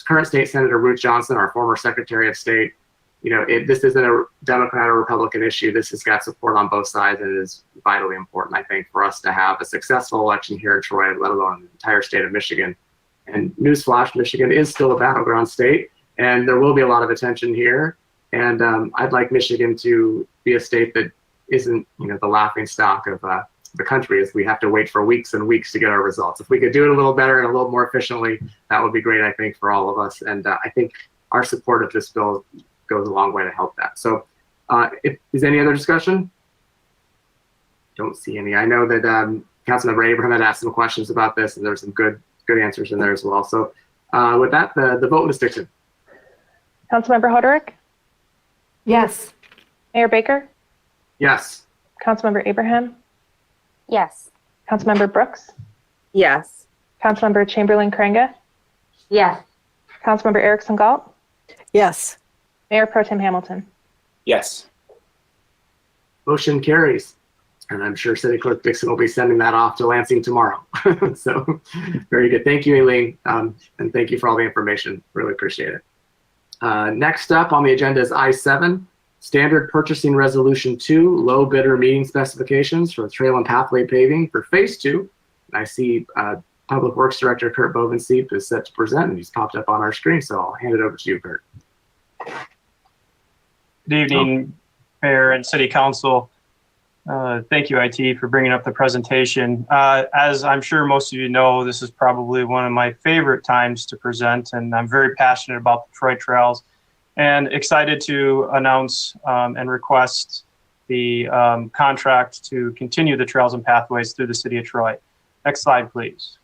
current State Senator Ruth Johnson, our former Secretary of State, you know, this isn't a Democrat or Republican issue. This has got support on both sides, and it is vitally important, I think, for us to have a successful election here in Troy, let alone the entire state of Michigan. And newsflash, Michigan is still a battleground state, and there will be a lot of attention here. And I'd like Michigan to be a state that isn't, you know, the laughing stock of the country, as we have to wait for weeks and weeks to get our results. If we could do it a little better and a little more efficiently, that would be great, I think, for all of us. And I think our support of this bill goes a long way to help that. So if is any other discussion? Don't see any. I know that Councilmember Abraham had asked some questions about this, and there's some good answers in there as well. So with that, the vote, Ms. Dixon. Councilmember Hoderick? Yes. Mayor Baker? Yes. Councilmember Abraham? Yes. Councilmember Brooks? Yes. Councilmember Chamberlain Kranga? Yes. Councilmember Erickson Galt? Yes. Mayor Pro Tem Hamilton? Yes. Motion carries. And I'm sure City Clerk Dixon will be sending that off to Lansing tomorrow. So very good. Thank you, Aileen. And thank you for all the information. Really appreciate it. Next up on the agenda is I-7, Standard Purchasing Resolution 2, Low Bidder Meeting Specifications for Trail and Pathway Paving for Phase 2. And I see Public Works Director Kurt Bovenstein is set to present, and he's popped up on our screen, so I'll hand it over to you, Kurt. Good evening, Mayor and City Council. Thank you, IT, for bringing up the presentation. As I'm sure most of you know, this is probably one of my favorite times to present, and I'm very passionate about the Troy Trails and excited to announce and request the contract to continue the trails and pathways through the city of Troy. Next slide, please.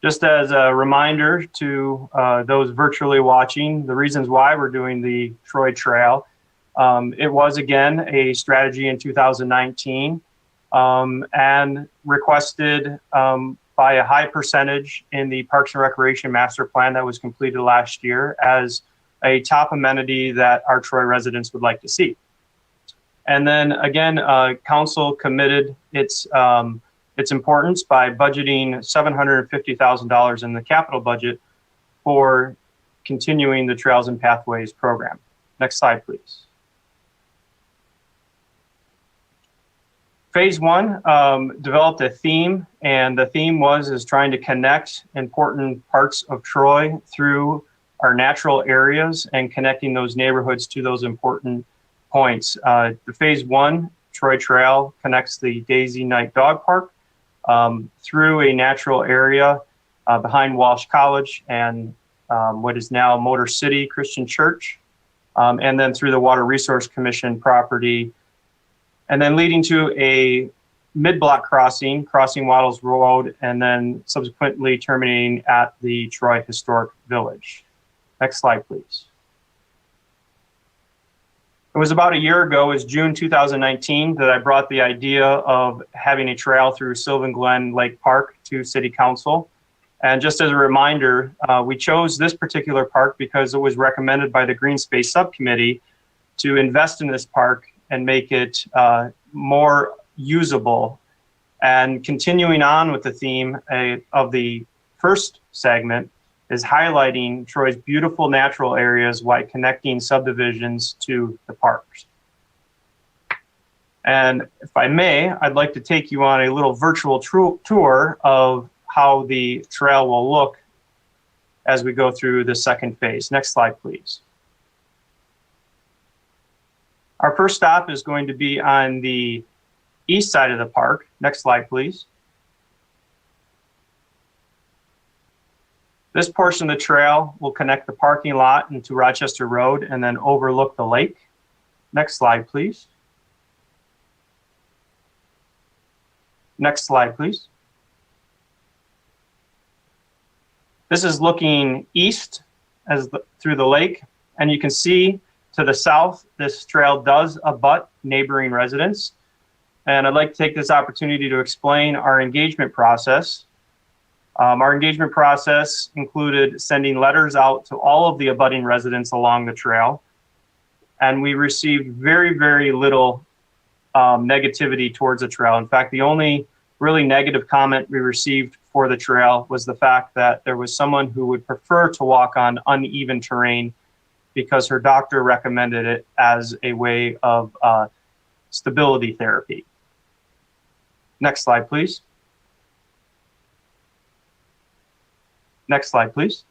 Just as a reminder to those virtually watching, the reasons why we're doing the Troy Trail. It was, again, a strategy in 2019 and requested by a high percentage in the Parks and Recreation Master Plan that was completed last year as a top amenity that our Troy residents would like to see. And then, again, Council committed its importance by budgeting $750,000 in the capital budget for continuing the Trails and Pathways program. Next slide, please. Phase 1 developed a theme, and the theme is trying to connect important parts of Troy through our natural areas and connecting those neighborhoods to those important points. The Phase 1 Troy Trail connects the Daisy Night Dog Park through a natural area behind Walsh College and what is now Motor City Christian Church, and then through the Water Resource Commission property, and then leading to a mid-block crossing Waddles Road, and then subsequently terminating at the Troy Historic Village. Next slide, please. It was about a year ago, it was June 2019, that I brought the idea of having a trail through Sylvan Glen Lake Park to City Council. And just as a reminder, we chose this particular park because it was recommended by the Green Space Subcommittee to invest in this park and make it more usable. And continuing on with the theme of the first segment is highlighting Troy's beautiful natural areas while connecting subdivisions to the parks. And if I may, I'd like to take you on a little virtual tour of how the trail will look as we go through the second phase. Next slide, please. Our first stop is going to be on the east side of the park. Next slide, please. This portion of the trail will connect the parking lot into Rochester Road and then overlook the lake. Next slide, please. Next slide, please. This is looking east through the lake, and you can see to the south, this trail does abut neighboring residents. And I'd like to take this opportunity to explain our engagement process. Our engagement process included sending letters out to all of the abutting residents along the trail. And we received very, very little negativity towards the trail. In fact, the only really negative comment we received for the trail was the fact that there was someone who would prefer to walk on uneven terrain because her doctor recommended it as a way of stability therapy. Next slide, please. Next slide, please.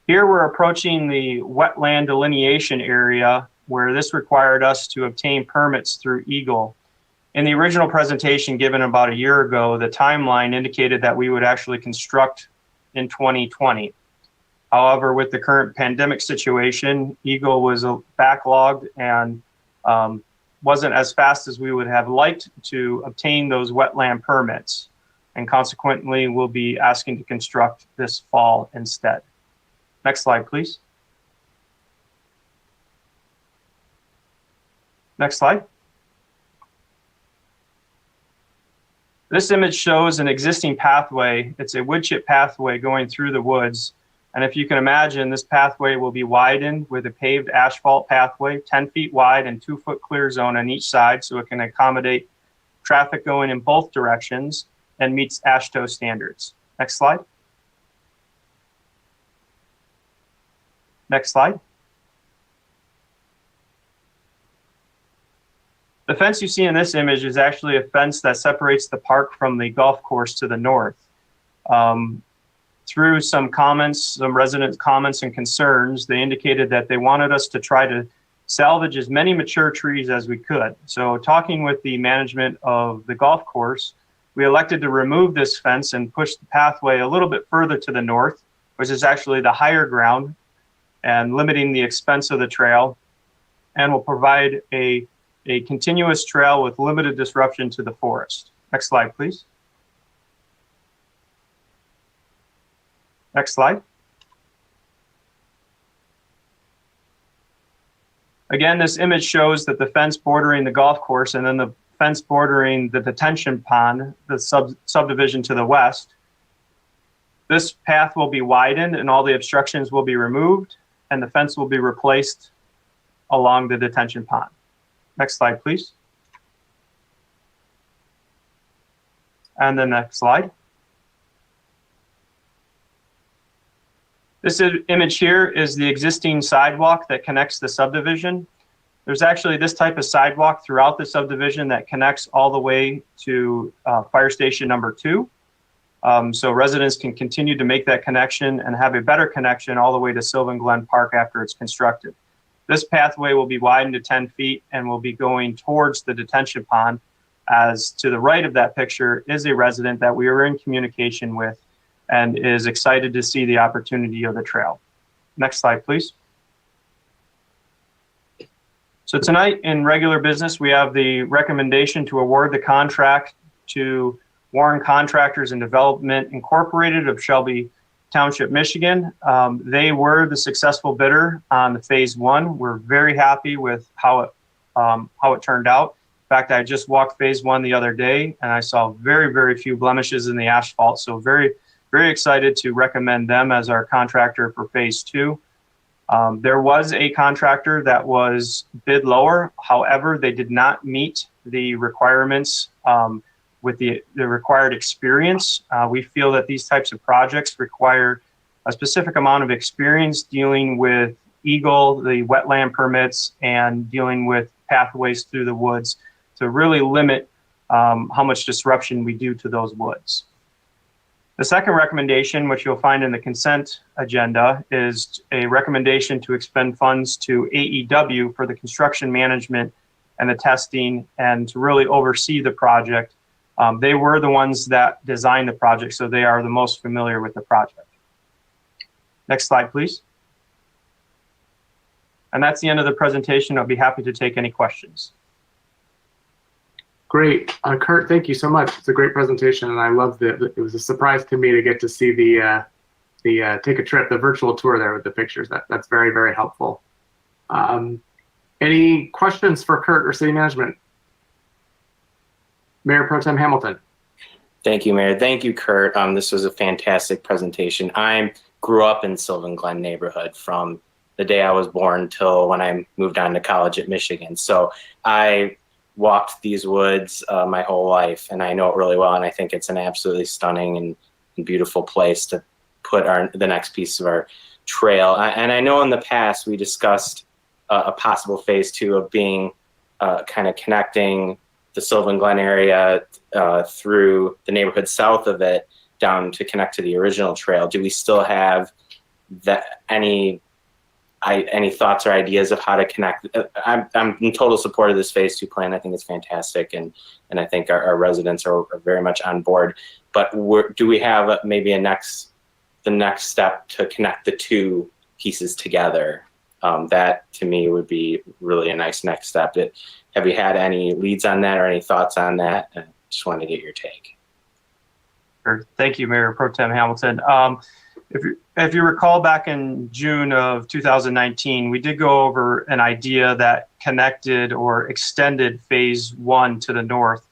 Here we're approaching the wetland delineation area where this required us to obtain permits through Eagle. In the original presentation given about a year ago, the timeline indicated that we would actually construct in 2020. However, with the current pandemic situation, Eagle was backlogged and wasn't as fast as we would have liked to obtain those wetland permits. And consequently, we'll be asking to construct this fall instead. Next slide, please. Next slide. This image shows an existing pathway. It's a wood chip pathway going through the woods. And if you can imagine, this pathway will be widened with a paved asphalt pathway, 10 feet wide and 2-foot clear zone on each side, so it can accommodate traffic going in both directions and meets AASHTO standards. Next slide. Next slide. The fence you see in this image is actually a fence that separates the park from the golf course to the north. Through some comments, some resident comments and concerns, they indicated that they wanted us to try to salvage as many mature trees as we could. So talking with the management of the golf course, we elected to remove this fence and push the pathway a little bit further to the north, which is actually the higher ground, and limiting the expense of the trail, and will provide a continuous trail with limited disruption to the forest. Next slide, please. Next slide. Again, this image shows that the fence bordering the golf course and then the fence bordering the detention pond, the subdivision to the west. This path will be widened and all the obstructions will be removed and the fence will be replaced along the detention pond. Next slide, please. And the next slide. This image here is the existing sidewalk that connects the subdivision. There's actually this type of sidewalk throughout the subdivision that connects all the way to fire station number 2. So residents can continue to make that connection and have a better connection all the way to Sylvan Glen Park after it's constructed. This pathway will be widened to 10 feet and will be going towards the detention pond, as to the right of that picture is a resident that we are in communication with and is excited to see the opportunity of the trail. Next slide, please. So tonight in regular business, we have the recommendation to award the contract to Warren Contractors and Development Incorporated of Shelby Township, Michigan. They were the successful bidder on phase 1. We're very happy with how it turned out. In fact, I just walked phase 1 the other day and I saw very, very few blemishes in the asphalt. So very, very excited to recommend them as our contractor for phase 2. There was a contractor that was bid lower. However, they did not meet the requirements with the required experience. We feel that these types of projects require a specific amount of experience dealing with Eagle, the wetland permits, and dealing with pathways through the woods to really limit how much disruption we do to those woods. The second recommendation, which you'll find in the consent agenda, is a recommendation to expend funds to AEW for the construction management and the testing and to really oversee the project. They were the ones that designed the project, so they are the most familiar with the project. Next slide, please. And that's the end of the presentation. I'll be happy to take any questions. Great. Kurt, thank you so much. It's a great presentation, and I love that. It was a surprise to me to get to see the take a trip, the virtual tour there with the pictures. That's very, very helpful. Any questions for Kurt or city management? Mayor Pro Tem Hamilton. Thank you, Mayor. Thank you, Kurt. This was a fantastic presentation. I grew up in Sylvan Glen neighborhood from the day I was born till when I moved on to college at Michigan. So I walked these woods my whole life, and I know it really well, and I think it's an absolutely stunning and beautiful place to put the next piece of our trail. And I know in the past we discussed a possible phase 2 of being kind of connecting the Sylvan Glen area through the neighborhood south of it down to connect to the original trail. Do we still have any thoughts or ideas of how to connect? I'm in total support of this phase 2 plan. I think it's fantastic, and I think our residents are very much on board. But do we have maybe the next step to connect the two pieces together? That to me would be really a nice next step. Have you had any leads on that or any thoughts on that? I just wanted to get your take. Sure. Thank you, Mayor Pro Tem Hamilton. If you recall, back in June of 2019, we did go over an idea that connected or extended phase 1 to the north.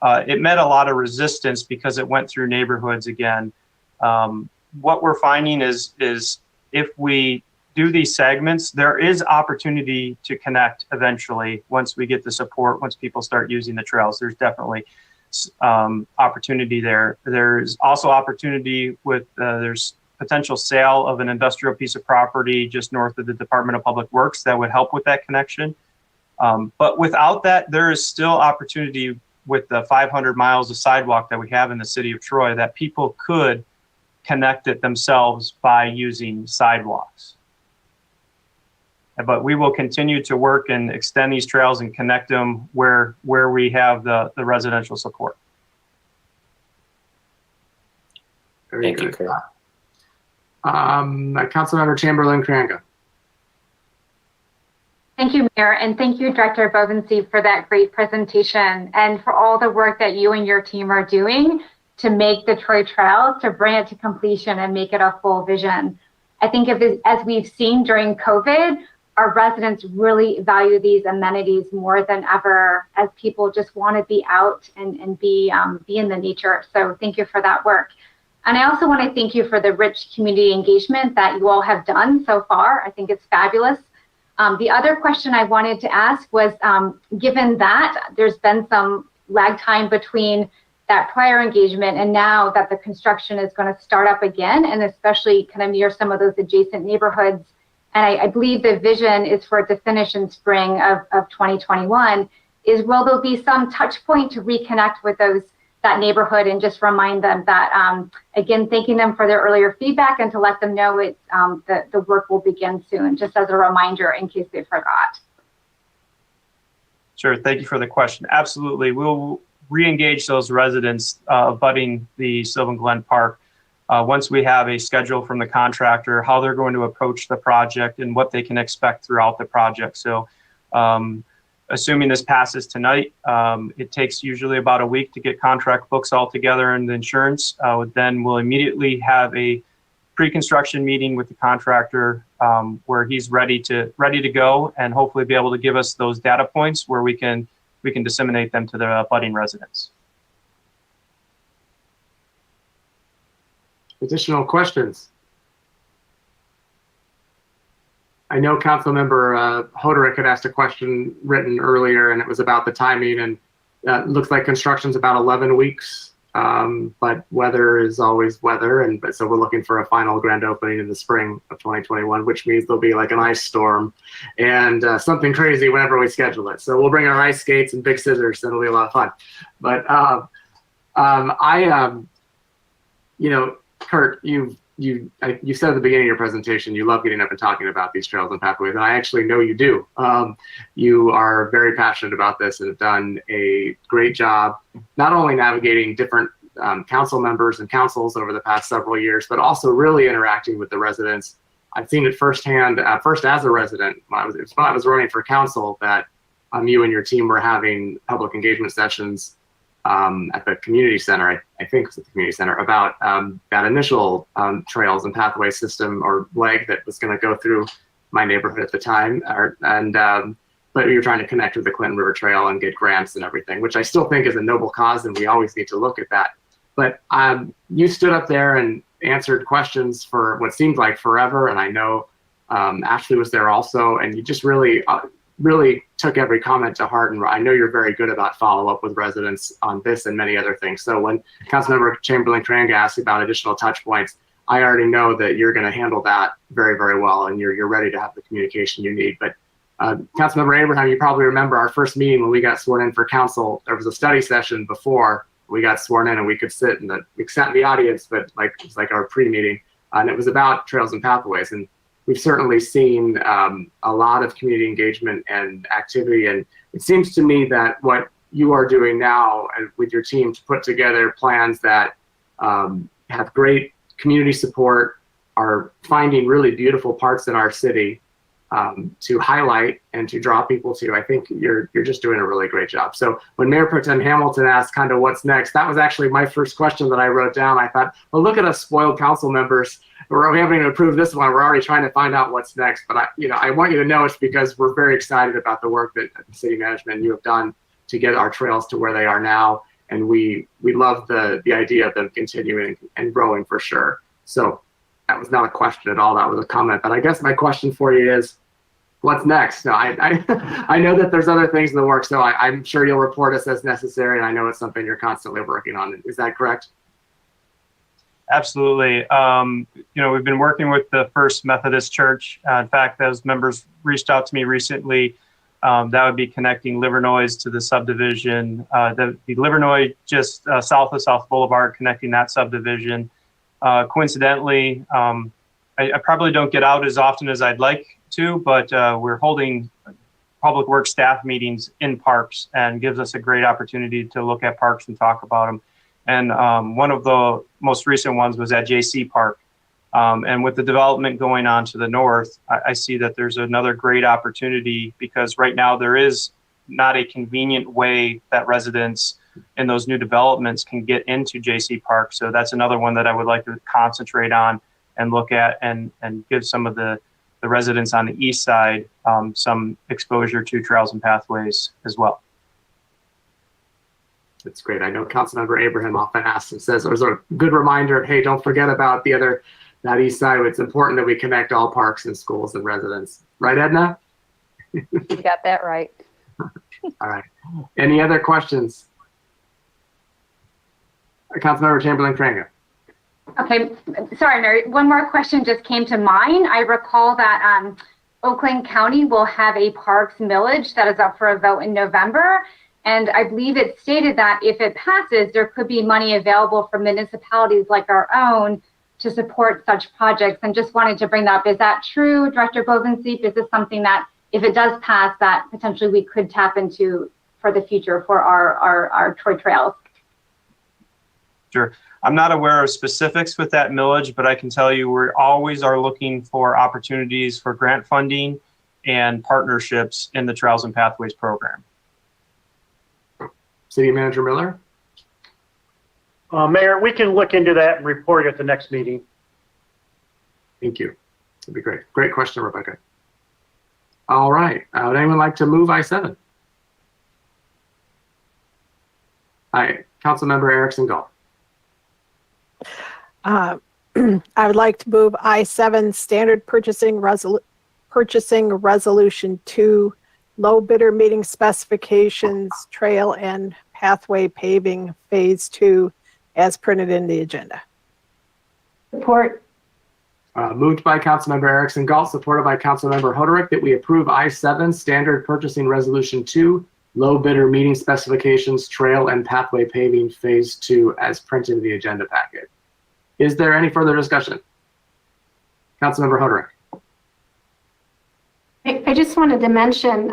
It met a lot of resistance because it went through neighborhoods again. What we're finding is if we do these segments, there is opportunity to connect eventually once we get the support, once people start using the trails. There's definitely opportunity there. There's also opportunity with there's potential sale of an industrial piece of property just north of the Department of Public Works that would help with that connection. But without that, there is still opportunity with the 500 miles of sidewalk that we have in the city of Troy that people could connect it themselves by using sidewalks. But we will continue to work and extend these trails and connect them where we have the residential support. Thank you, Kurt. Councilmember Chamberlain-Cranga. Thank you, Mayor, and thank you, Director Bovenstein, for that great presentation and for all the work that you and your team are doing to make the Troy Trail, to bring it to completion and make it a full vision. I think as we've seen during COVID, our residents really value these amenities more than ever as people just want to be out and be in the nature. So thank you for that work. And I also want to thank you for the rich community engagement that you all have done so far. I think it's fabulous. The other question I wanted to ask was, given that there's been some lag time between that prior engagement and now that the construction is going to start up again, and especially kind of near some of those adjacent neighborhoods, and I believe the vision is for it to finish in spring of 2021, will there be some touch point to reconnect with that neighborhood and just remind them that, again, thanking them for their earlier feedback and to let them know the work will begin soon, just as a reminder in case they forgot. Sure, thank you for the question. Absolutely, we'll re-engage those residents abutting the Sylvan Glen Park once we have a schedule from the contractor, how they're going to approach the project and what they can expect throughout the project. So assuming this passes tonight, it takes usually about a week to get contract books all together and the insurance. Then we'll immediately have a pre-construction meeting with the contractor where he's ready to go and hopefully be able to give us those data points where we can disseminate them to the abutting residents. Additional questions? I know Councilmember Hoderick had asked a question written earlier, and it was about the timing, and it looks like construction's about 11 weeks but weather is always weather, but so we're looking for a final grand opening in the spring of 2021, which means there'll be like an ice storm and something crazy whenever we schedule it. So we'll bring our ice skates and big scissors, and it'll be a lot of fun. But you know, Kurt, you said at the beginning of your presentation you love getting up and talking about these trails and pathways, and I actually know you do. You are very passionate about this and have done a great job, not only navigating different council members and councils over the past several years, but also really interacting with the residents. I've seen it firsthand, first as a resident, when I was running for council, that you and your team were having public engagement sessions at the community center, I think it was at the community center, about that initial trails and pathway system or leg that was going to go through my neighborhood at the time. But we were trying to connect with the Clinton River Trail and get grants and everything, which I still think is a noble cause, and we always need to look at that. But you stood up there and answered questions for what seemed like forever, and I know Ashley was there also, and you just really took every comment to heart, and I know you're very good about follow-up with residents on this and many other things. So when Councilmember Chamberlain-Cranga asked about additional touch points, I already know that you're going to handle that very, very well, and you're ready to have the communication you need. But Councilmember Abraham, you probably remember our first meeting when we got sworn in for council. There was a study session before we got sworn in, and we could sit in the audience, but it was like our pre-meeting, and it was about trails and pathways. And we've certainly seen a lot of community engagement and activity, and it seems to me that what you are doing now with your team to put together plans that have great community support, are finding really beautiful parts in our city to highlight and to draw people to. I think you're just doing a really great job. So when Mayor Pro Tem Hamilton asked kind of what's next, that was actually my first question that I wrote down. I thought, well, look at us spoiled council members. We haven't even approved this one. We're already trying to find out what's next. But I want you to know it's because we're very excited about the work that city management and you have done to get our trails to where they are now. And we love the idea of them continuing and growing for sure. So that was not a question at all. That was a comment. But I guess my question for you is, what's next? No, I know that there's other things in the works, so I'm sure you'll report us as necessary, and I know it's something you're constantly working on. Is that correct? Absolutely. We've been working with the First Methodist Church. In fact, those members reached out to me recently. That would be connecting Livernois to the subdivision. The Livernois just south of South Boulevard, connecting that subdivision. Coincidentally, I probably don't get out as often as I'd like to, but we're holding public works staff meetings in parks, and gives us a great opportunity to look at parks and talk about them. And one of the most recent ones was at JC Park. And with the development going on to the north, I see that there's another great opportunity, because right now there is not a convenient way that residents in those new developments can get into JC Park. So that's another one that I would like to concentrate on and look at, and give some of the residents on the east side some exposure to trails and pathways as well. That's great. I know Councilmember Abraham often asks and says, there's a good reminder, hey, don't forget about that east side. It's important that we connect all parks and schools and residents. Right, Edna? You got that right. All right. Any other questions? Councilmember Chamberlain-Cranga. Okay, sorry, Mary. One more question just came to mind. I recall that Oakland County will have a parks millage that is up for a vote in November. And I believe it stated that if it passes, there could be money available for municipalities like our own to support such projects. And just wanted to bring that up. Is that true, Director Bovenstein? Is this something that, if it does pass, that potentially we could tap into for the future for our Troy trails? Sure. I'm not aware of specifics with that millage, but I can tell you we always are looking for opportunities for grant funding and partnerships in the Trails and Pathways program. City Manager Miller? Mayor, we can look into that and report at the next meeting. Thank you. That'd be great. Great question, Rebecca. All right. Would anyone like to move I-7? Hi, Councilmember Erickson Gall. I would like to move I-7 Standard Purchasing Resolution 2, Low Bidder Meeting Specifications, Trail and Pathway Paving Phase 2, as printed in the agenda. Support. Moved by Councilmember Erickson Galt, supported by Councilmember Hoderick, that we approve I-7 Standard Purchasing Resolution 2, Low Bidder Meeting Specifications, Trail and Pathway Paving Phase 2 as printed in the agenda packet. Is there any further discussion? Councilmember Hoderick. I just wanted to mention,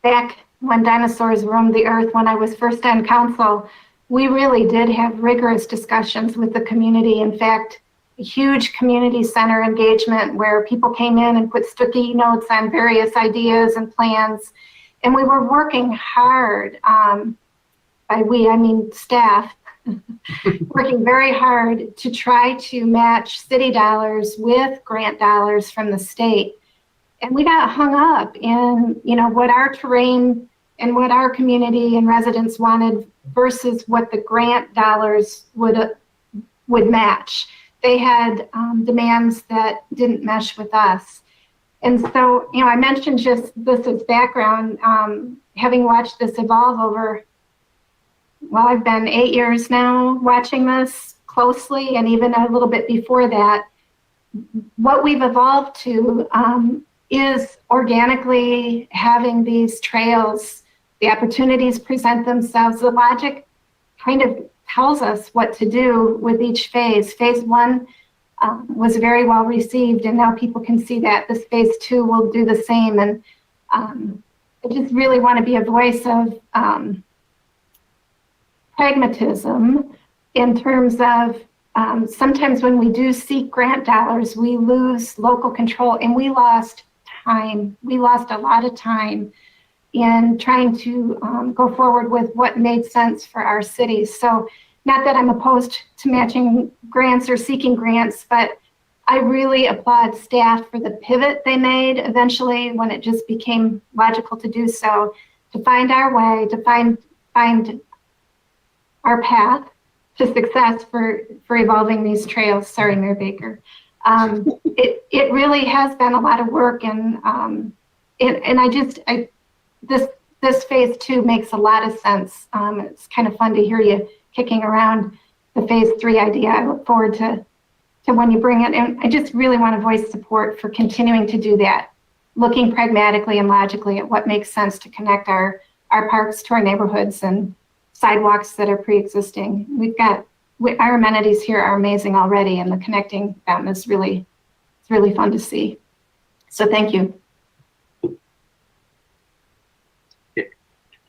back when dinosaurs roamed the earth, when I was first on council, we really did have rigorous discussions with the community. In fact, a huge community center engagement where people came in and put sticky notes on various ideas and plans. And we were working hard, by we, I mean staff, working very hard to try to match city dollars with grant dollars from the state. And we got hung up in, you know, what our terrain and what our community and residents wanted versus what the grant dollars would match. They had demands that didn't mesh with us. And so, you know, I mentioned just this as background, having watched this evolve over, well, I've been 8 years now watching this closely, and even a little bit before that. What we've evolved to is organically having these trails. The opportunities present themselves. The logic kind of tells us what to do with each phase. Phase 1 was very well received, and now people can see that this phase 2 will do the same. And I just really want to be a voice of pragmatism in terms of sometimes when we do seek grant dollars, we lose local control, and we lost time. We lost a lot of time in trying to go forward with what made sense for our cities. So not that I'm opposed to matching grants or seeking grants, but I really applaud staff for the pivot they made eventually when it just became logical to do so, to find our way, to find our path to success for evolving these trails. Sorry, Mayor Baker. It really has been a lot of work, and this phase 2 makes a lot of sense. It's kind of fun to hear you kicking around the phase 3 idea. I look forward to when you bring it, and I just really want to voice support for continuing to do that, looking pragmatically and logically at what makes sense to connect our parks to our neighborhoods and sidewalks that are pre-existing. Our amenities here are amazing already, and the connecting them is really fun to see. So thank you.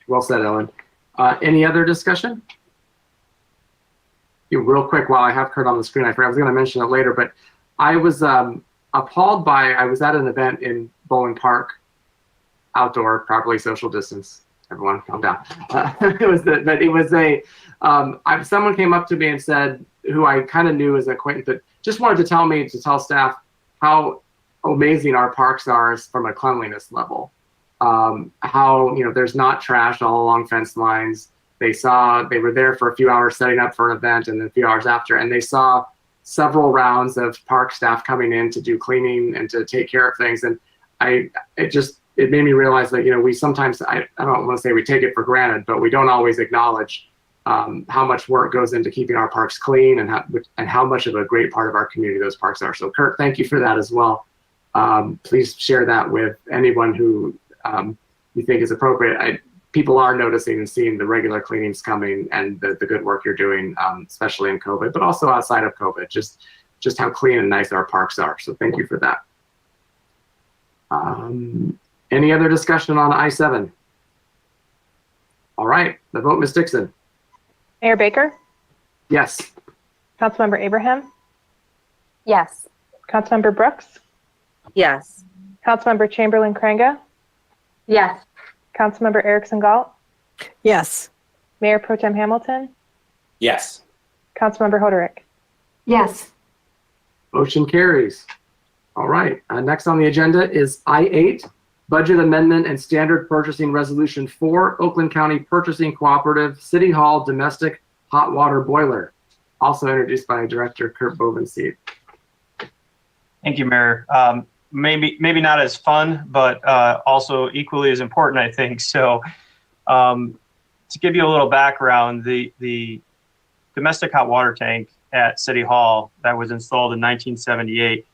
Well said, Ellen. Any other discussion? Real quick, while I have Kurt on the screen, I was going to mention it later, but I was appalled by, I was at an event in Bowling Park, outdoor, properly social distance. Everyone, calm down. Someone came up to me and said, who I kind of knew as an acquaintance, but just wanted to tell staff how amazing our parks are from a cleanliness level. How, you know, there's not trash all along fence lines. They were there for a few hours setting up for an event, and then a few hours after, and they saw several rounds of park staff coming in to do cleaning and to take care of things. And it made me realize that, you know, we sometimes, I don't want to say we take it for granted, but we don't always acknowledge how much work goes into keeping our parks clean, and how much of a great part of our community those parks are. So Kurt, thank you for that as well. Please share that with anyone who you think is appropriate. People are noticing and seeing the regular cleanings coming and the good work you're doing, especially in COVID, but also outside of COVID, just how clean and nice our parks are. So thank you for that. Any other discussion on I-7? All right, the vote, Ms. Dixon. Mayor Baker? Yes. Councilmember Abraham? Yes. Councilmember Brooks? Yes. Councilmember Chamberlain-Crainga? Yes. Councilmember Erickson Galt? Yes. Mayor Pro Tem Hamilton? Yes. Councilmember Hoderick? Yes. Motion carries. All right, next on the agenda is I-8, Budget Amendment and Standard Purchasing Resolution 4, Oakland County Purchasing Cooperative, City Hall Domestic Hot Water Boiler, also introduced by Director Kurt Bovenstein. Thank you, Mayor. Maybe not as fun, but also equally as important, I think. So to give you a little background, the domestic hot water tank at City Hall that was installed in 1978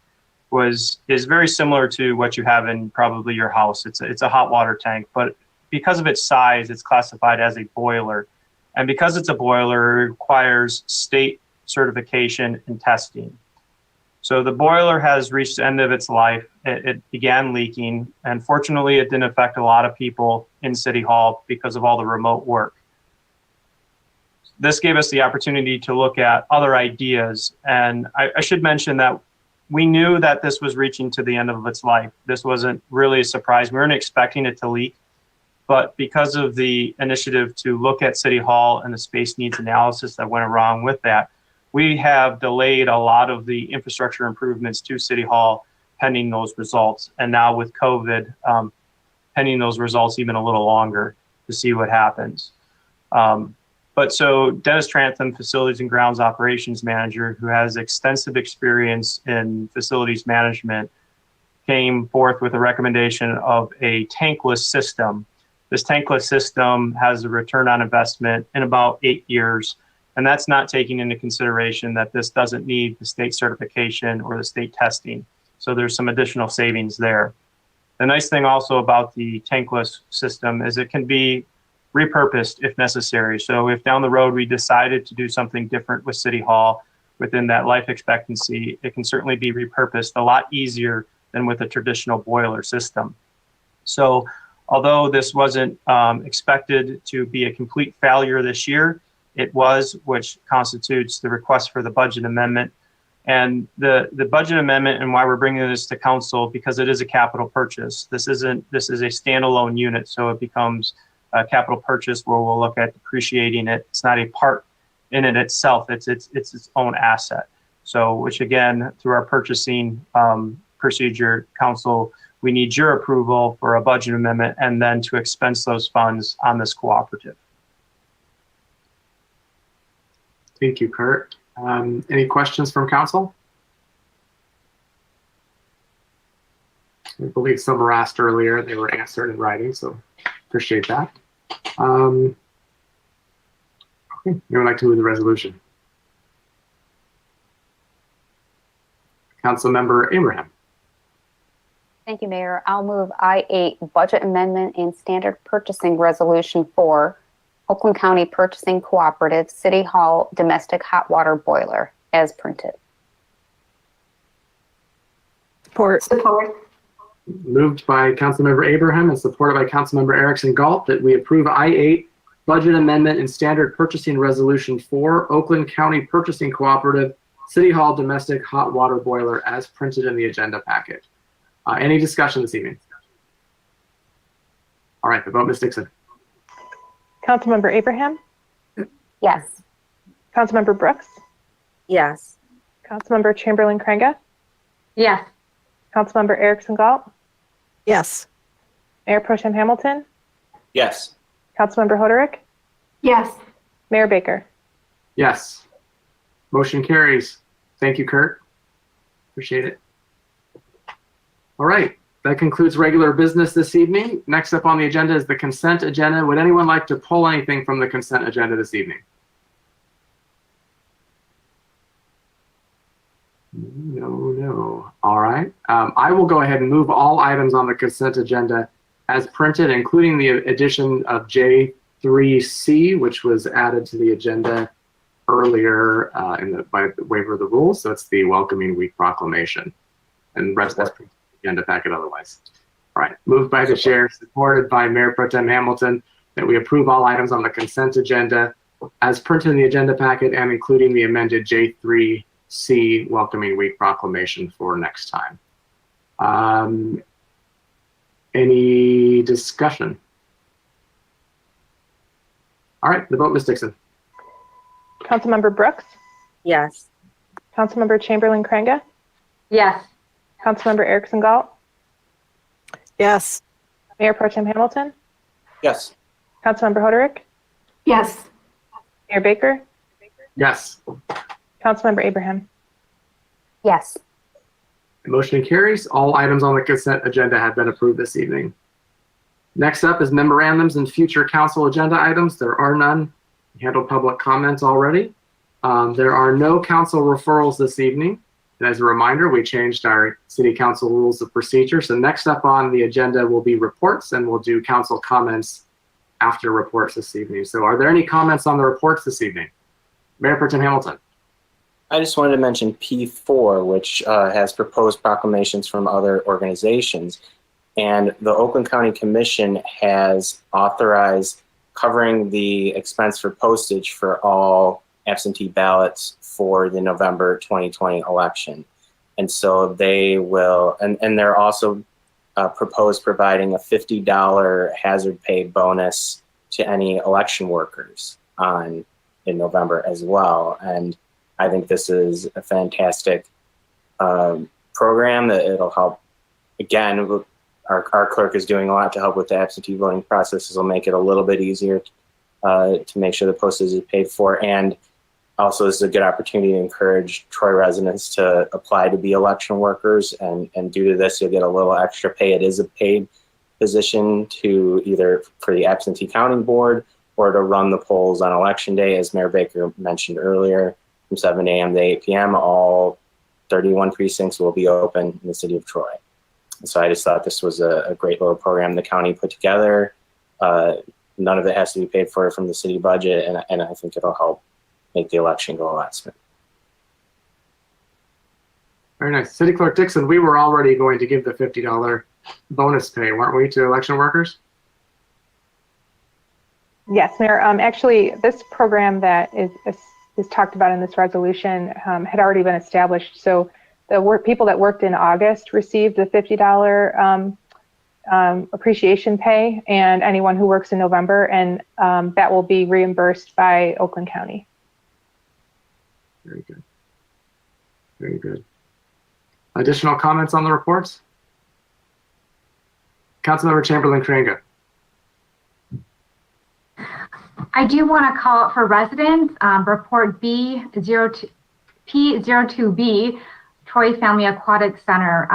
is very similar to what you have in probably your house. It's a hot water tank, but because of its size, it's classified as a boiler. And because it's a boiler, it requires state certification and testing. So the boiler has reached the end of its life. It began leaking, and fortunately it didn't affect a lot of people in City Hall because of all the remote work. This gave us the opportunity to look at other ideas, and I should mention that we knew that this was reaching to the end of its life. This wasn't really a surprise. We weren't expecting it to leak, but because of the initiative to look at City Hall and the space needs analysis that went along with that, we have delayed a lot of the infrastructure improvements to City Hall pending those results. And now with COVID, pending those results even a little longer to see what happens. But so Dennis Trantham, Facilities and Grounds Operations Manager, who has extensive experience in facilities management, came forth with a recommendation of a tankless system. This tankless system has a return on investment in about 8 years. And that's not taking into consideration that this doesn't need the state certification or the state testing. So there's some additional savings there. The nice thing also about the tankless system is it can be repurposed if necessary. So if down the road we decided to do something different with City Hall within that life expectancy, it can certainly be repurposed a lot easier than with a traditional boiler system. So although this wasn't expected to be a complete failure this year, it was, which constitutes the request for the budget amendment. And the budget amendment, and why we're bringing this to council, because it is a capital purchase. This is a standalone unit, so it becomes a capital purchase where we'll look at depreciating it. It's not a part in it itself. It's its own asset. So, which again, through our purchasing procedure, council, we need your approval for a budget amendment and then to expense those funds on this cooperative. Thank you, Kurt. Any questions from council? I believe some were asked earlier. They were answered in writing, so appreciate that. Okay, you would like to move the resolution? Councilmember Abraham. Thank you, Mayor. I'll move I-8, Budget Amendment and Standard Purchasing Resolution 4, Oakland County Purchasing Cooperative, City Hall Domestic Hot Water Boiler, as printed. Support. Moved by Councilmember Abraham and supported by Councilmember Erickson Galt that we approve I-8, Budget Amendment and Standard Purchasing Resolution 4, Oakland County Purchasing Cooperative, City Hall Domestic Hot Water Boiler, as printed in the agenda packet. Any discussion this evening? All right, the vote, Ms. Dixon. Councilmember Abraham? Yes. Councilmember Brooks? Yes. Councilmember Chamberlain-Crainga? Yes. Councilmember Erickson Galt? Yes. Mayor Pro Tem Hamilton? Yes. Councilmember Hoderick? Yes. Mayor Baker? Yes. Motion carries. Thank you, Kurt. Appreciate it. All right. That concludes regular business this evening. Next up on the agenda is the consent agenda. Would anyone like to pull anything from the consent agenda this evening? No. All right. I will go ahead and move all items on the consent agenda as printed, including the addition of J3C, which was added to the agenda earlier by the waiver of the rules. So it's the Welcoming Week Proclamation. And rest that's agenda packet otherwise. All right, moved by the chair, supported by Mayor Pro Tem Hamilton, that we approve all items on the consent agenda as printed in the agenda packet and including the amended J3C Welcoming Week Proclamation for next time. Any discussion? All right, the vote, Ms. Dixon. Councilmember Brooks? Yes. Councilmember Chamberlain-Crainga? Yes. Councilmember Erickson Galt? Yes. Mayor Pro Tem Hamilton? Yes. Councilmember Hoderick? Yes. Mayor Baker? Yes. Councilmember Abraham? Yes. The motion carries. All items on the consent agenda have been approved this evening. Next up is memorandums and future council agenda items. There are none. We handled public comments already. There are no council referrals this evening. And as a reminder, we changed our city council rules of procedure. So next up on the agenda will be reports, and we'll do council comments after reports this evening. So are there any comments on the reports this evening? Mayor Pro Tem Hamilton. I just wanted to mention P4, which has proposed proclamations from other organizations. And the Oakland County Commission has authorized covering the expense for postage for all absentee ballots for the November 2020 election. And so they will, and they're also proposed providing a $50 hazard pay bonus to any election workers in November as well. And I think this is a fantastic program that it'll help. Again, our clerk is doing a lot to help with the absentee voting process. This will make it a little bit easier to make sure the postage is paid for. And also, this is a good opportunity to encourage Troy residents to apply to be election workers. And due to this, you'll get a little extra pay. It is a paid position to either for the absentee counting board or to run the polls on election day, as Mayor Baker mentioned earlier, from 7 a.m. to 8 p.m. All 31 precincts will be open in the city of Troy. And so I just thought this was a great little program the county put together. None of it has to be paid for from the city budget, and I think it'll help make the election go a lot smoother. Very nice. City Clerk Dixon, we were already going to give the $50 bonus pay, weren't we, to election workers? Yes, Mayor. Actually, this program that is talked about in this resolution had already been established. So the people that worked in August received the $50 appreciation pay, and anyone who works in November, and that will be reimbursed by Oakland County. Very good. Very good. Additional comments on the reports? Councilmember Chamberlain-Crainga. I do want to call out for residents, report P02B, Troy Family Aquatic Center.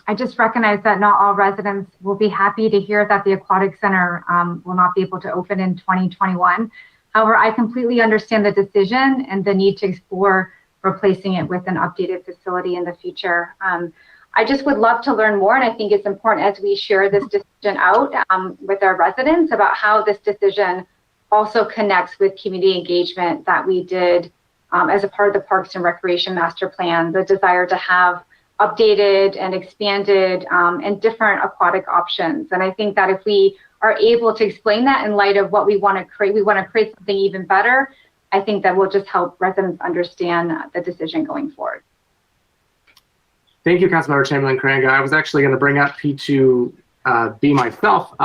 I just recognize that not all residents will be happy to hear that the Aquatic Center will not be able to open in 2021. However, I completely understand the decision and the need to explore replacing it with an updated facility in the future. I just would love to learn more, and I think it's important as we share this decision out with our residents about how this decision also connects with community engagement that we did as a part of the Parks and Recreation Master Plan, the desire to have updated and expanded and different aquatic options. And I think that if we are able to explain that in light of what we want to create something even better, I think that will just help residents understand the decision going forward. Thank you, Councilmember Chamberlain-Crainga. I was actually going to bring up P2B myself.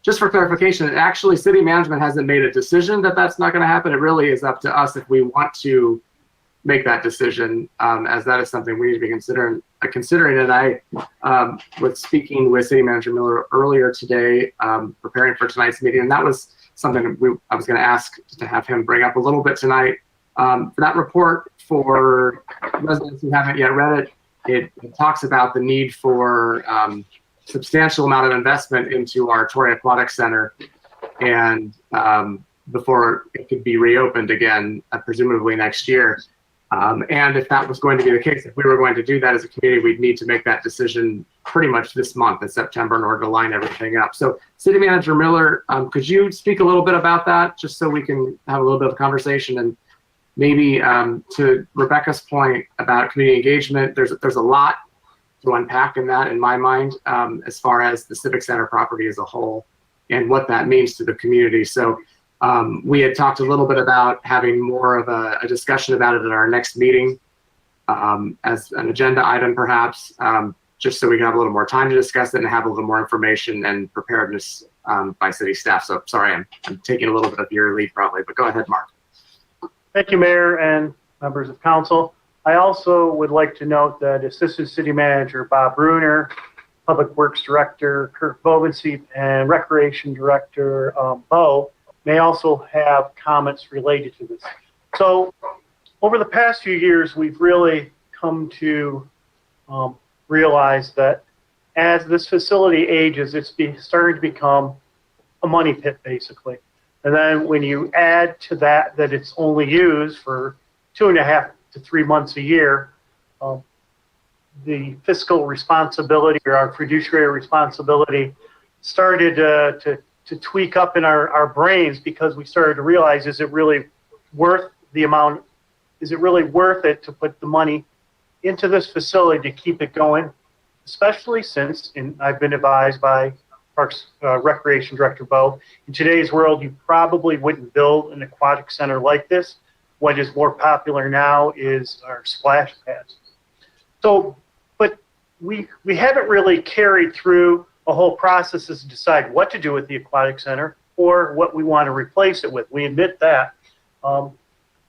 Just for clarification, actually city management hasn't made a decision that that's not going to happen. It really is up to us if we want to make that decision, as that is something we need to be considering. And I was speaking with City Manager Miller earlier today, preparing for tonight's meeting, and that was something I was going to ask to have him bring up a little bit tonight. For that report, for residents who haven't yet read it, it talks about the need for substantial amount of investment into our Troy Aquatic Center, and before it could be reopened again, presumably next year. And if that was going to be the case, if we were going to do that as a community, we'd need to make that decision pretty much this month in September in order to line everything up. So City Manager Miller, could you speak a little bit about that, just so we can have a little bit of a conversation? And maybe to Rebecca's point about community engagement, there's a lot to unpack in that, in my mind, as far as the Civic Center property as a whole and what that means to the community. So we had talked a little bit about having more of a discussion about it at our next meeting as an agenda item, perhaps, just so we can have a little more time to discuss it and have a little more information and preparedness by city staff. So sorry, I'm taking a little bit of your lead probably, but go ahead, Mark. Thank you, Mayor and members of council. I also would like to note that Assistant City Manager Bob Bruner, Public Works Director Kurt Bovenstein, and Recreation Director Bo may also have comments related to this. So over the past few years, we've really come to realize that as this facility ages, it's starting to become a money pit, basically. And then when you add to that it's only used for 2.5 to 3 months a year, the fiscal responsibility or our fiduciary responsibility started to tweak up in our brains, because we started to realize, is it really worth the amount? Is it really worth it to put the money into this facility to keep it going? Especially since, and I've been advised by Parks Recreation Director Bo, in today's world, you probably wouldn't build an aquatic center like this. What is more popular now is our splash pads. So, but we haven't really carried through a whole process to decide what to do with the aquatic center or what we want to replace it with. We admit that.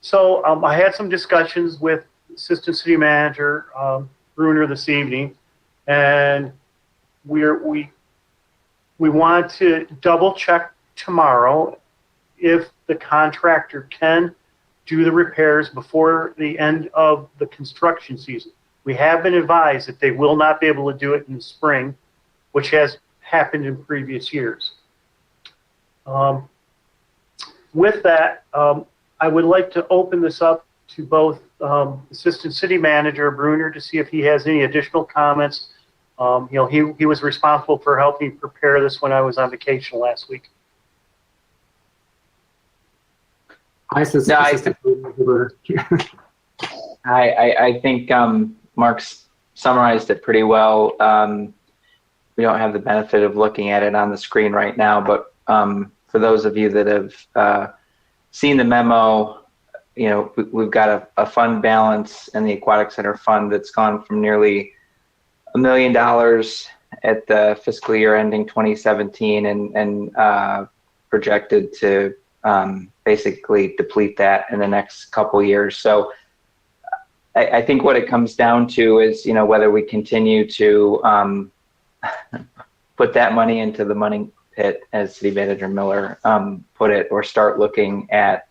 So I had some discussions with Assistant City Manager Bruner this evening, and we want to double check tomorrow if the contractor can do the repairs before the end of the construction season. We have been advised that they will not be able to do it in the spring, which has happened in previous years. With that, I would like to open this up to both Assistant City Manager Bruner to see if he has any additional comments. You know, he was responsible for helping prepare this when I was on vacation last week. Hi, Assistant Bruner. I think Mark's summarized it pretty well. We don't have the benefit of looking at it on the screen right now, but for those of you that have seen the memo, you know, we've got a fund balance in the Aquatic Center fund that's gone from nearly $1 million at the fiscal year ending 2017 and projected to basically deplete that in the next couple years. So I think what it comes down to is, you know, whether we continue to put that money into the money pit, as City Manager Miller put it, or start looking at,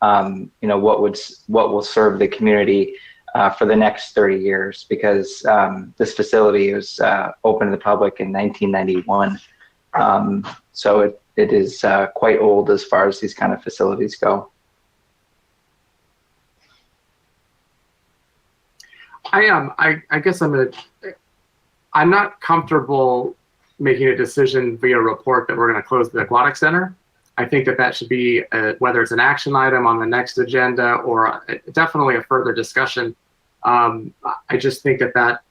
you know, what will serve the community for the next 30 years, because this facility was open to the public in 1991. So it is quite old as far as these kind of facilities go. I guess I'm not comfortable making a decision via report that we're going to close the Aquatic Center. I think that should be, whether it's an action item on the next agenda or definitely a further discussion. I just think that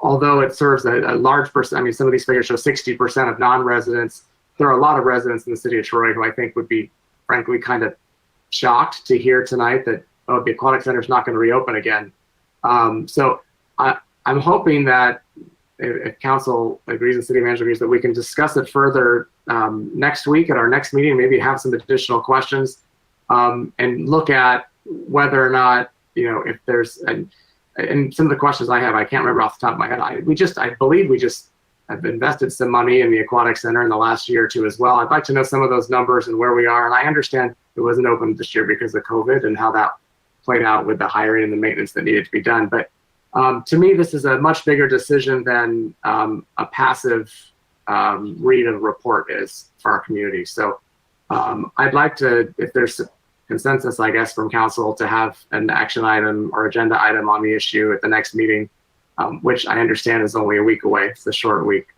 although it serves a large percent, I mean, some of these figures show 60% of non-residents. There are a lot of residents in the city of Troy who I think would be, frankly, kind of shocked to hear tonight that, oh, the Aquatic Center is not going to reopen again. So I'm hoping that if council agrees and city manager agrees, that we can discuss it further next week at our next meeting, maybe have some additional questions and look at whether or not, you know, if there's, and some of the questions I have, I can't remember off the top of my head. I believe we just have invested some money in the Aquatic Center in the last year or two as well. I'd like to know some of those numbers and where we are. And I understand it wasn't open this year because of COVID and how that played out with the hiring and the maintenance that needed to be done. But to me, this is a much bigger decision than a passive read of a report is for our community. So I'd like to, if there's consensus, I guess, from council to have an action item or agenda item on the issue at the next meeting, which I understand is only a week away. It's a short week,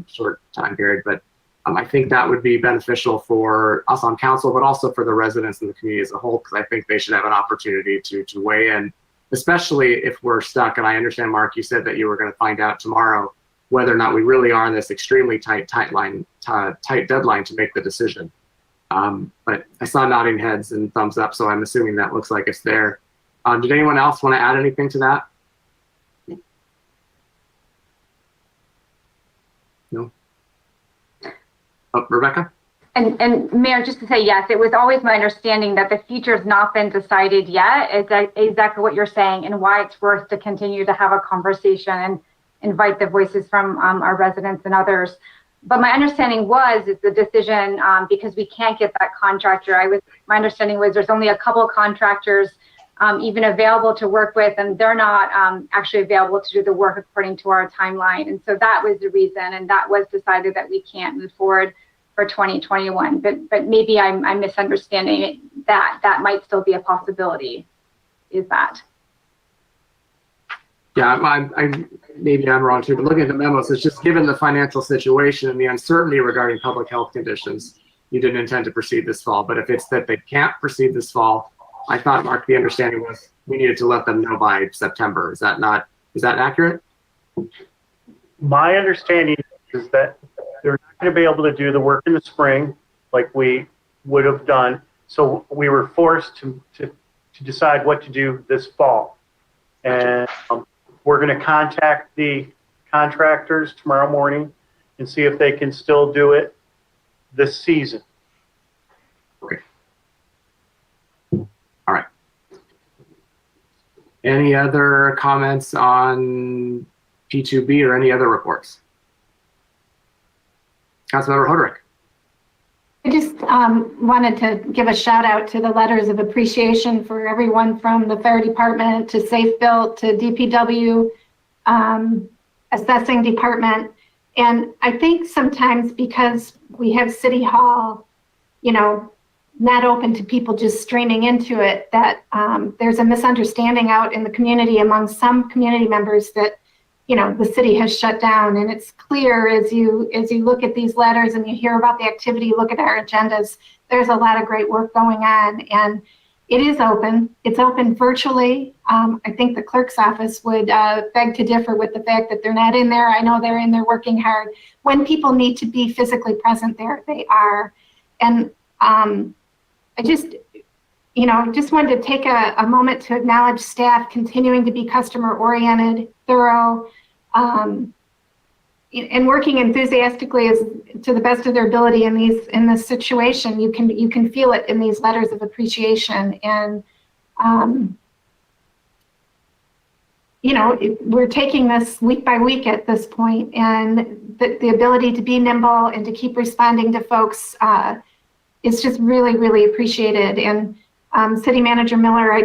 short time period. But I think that would be beneficial for us on council, but also for the residents and the community as a whole, because I think they should have an opportunity to weigh in, especially if we're stuck. And I understand, Mark, you said that you were going to find out tomorrow whether or not we really are in this extremely tight deadline to make the decision. But I saw nodding heads and thumbs up, so I'm assuming that looks like it's there. Did anyone else want to add anything to that? No? Oh, Rebecca? And Mayor, just to say, yes, it was always my understanding that the future's not been decided yet. Is that exactly what you're saying, and why it's worth to continue to have a conversation and invite the voices from our residents and others. But my understanding was it's the decision because we can't get that contractor. My understanding was there's only a couple of contractors even available to work with, and they're not actually available to do the work according to our timeline. And so that was the reason, and that was decided that we can't move forward for 2021. But maybe I'm misunderstanding it. that might still be a possibility. Is that? Yeah, maybe I'm wrong too, but looking at the memos, it's just given the financial situation and the uncertainty regarding public health conditions, you didn't intend to proceed this fall. But if it's that they can't proceed this fall, I thought, Mark, the understanding was we needed to let them know by September. Is that accurate? My understanding is that they're not going to be able to do the work in the spring like we would have done. So we were forced to decide what to do this fall. And we're going to contact the contractors tomorrow morning and see if they can still do it this season. Okay. All right. Any other comments on P2B or any other reports? Councilmember Hoderick. I just wanted to give a shout out to the letters of appreciation for everyone from the fire department to Safe Built to DPW, assessing department. And I think sometimes because we have City Hall, not open to people just streaming into it, that there's a misunderstanding out in the community among some community members that the city has shut down. And it's clear as you look at these letters and you hear about the activity, look at our agendas, there's a lot of great work going on. And it is open. It's open virtually. I think the clerk's office would beg to differ with the fact that they're not in there. I know they're in there working hard. When people need to be physically present there, they are. And I just wanted to take a moment to acknowledge staff continuing to be customer oriented, thorough, and working enthusiastically as to the best of their ability in this situation. You can feel it in these letters of appreciation. And we're taking this week by week at this point, and the ability to be nimble and to keep responding to folks is just really, really appreciated. And City Manager Miller,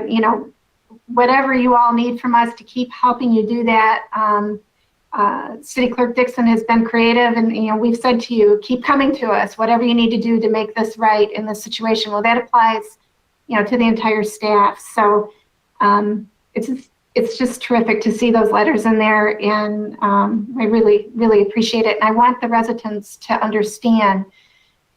whatever you all need from us to keep helping you do that. City Clerk Dixon has been creative, and we've said to you, keep coming to us, whatever you need to do to make this right in this situation. Well, that applies, to the entire staff. So it's just terrific to see those letters in there, and I really, really appreciate it. And I want the residents to understand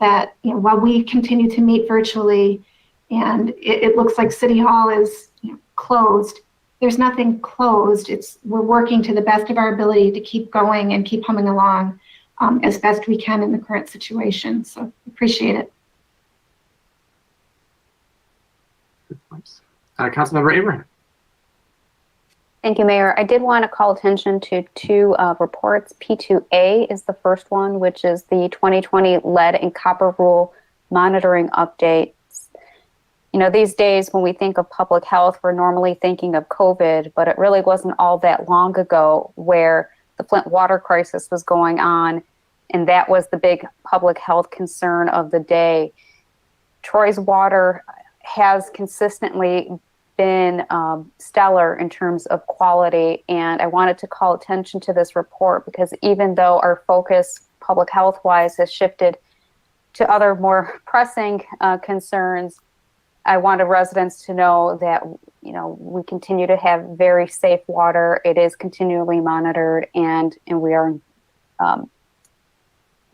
that while we continue to meet virtually, and it looks like City Hall is closed, there's nothing closed. We're working to the best of our ability to keep going and keep humming along as best we can in the current situation. So appreciate it. Good points. Councilmember Abraham. Thank you, Mayor. I did want to call attention to two reports. P2A is the first one, which is the 2020 lead and copper rule monitoring update. These days when we think of public health, we're normally thinking of COVID, but it really wasn't all that long ago where the Flint water crisis was going on, and that was the big public health concern of the day. Troy's water has consistently been stellar in terms of quality, and I wanted to call attention to this report because even though our focus public health-wise has shifted to other more pressing concerns, I wanted residents to know that, we continue to have very safe water. It is continually monitored, and we are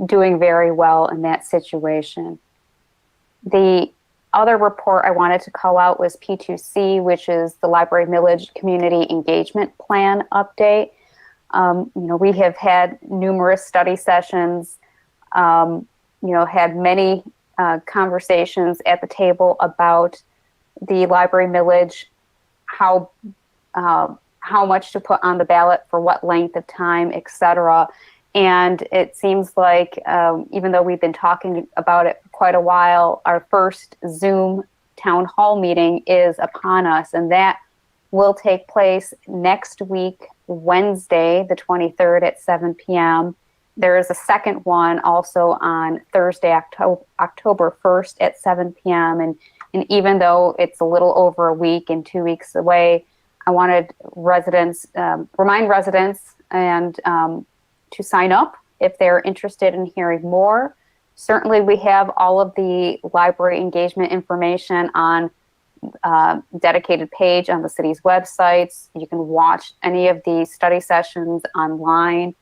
doing very well in that situation. The other report I wanted to call out was P2C, which is the Library Millage Community Engagement Plan update. We have had numerous study sessions, had many conversations at the table about the library millage, how much to put on the ballot for what length of time, etc. And it seems like even though we've been talking about it for quite a while, our first Zoom town hall meeting is upon us, and that will take place next week, Wednesday, the 23rd at 7 p.m. There is a second one also on Thursday, October 1st at 7 p.m. And even though it's a little over a week and 2 weeks away, I wanted remind residents and to sign up if they're interested in hearing more. Certainly, we have all of the library engagement information on dedicated page on the city's websites. You can watch any of the study sessions online,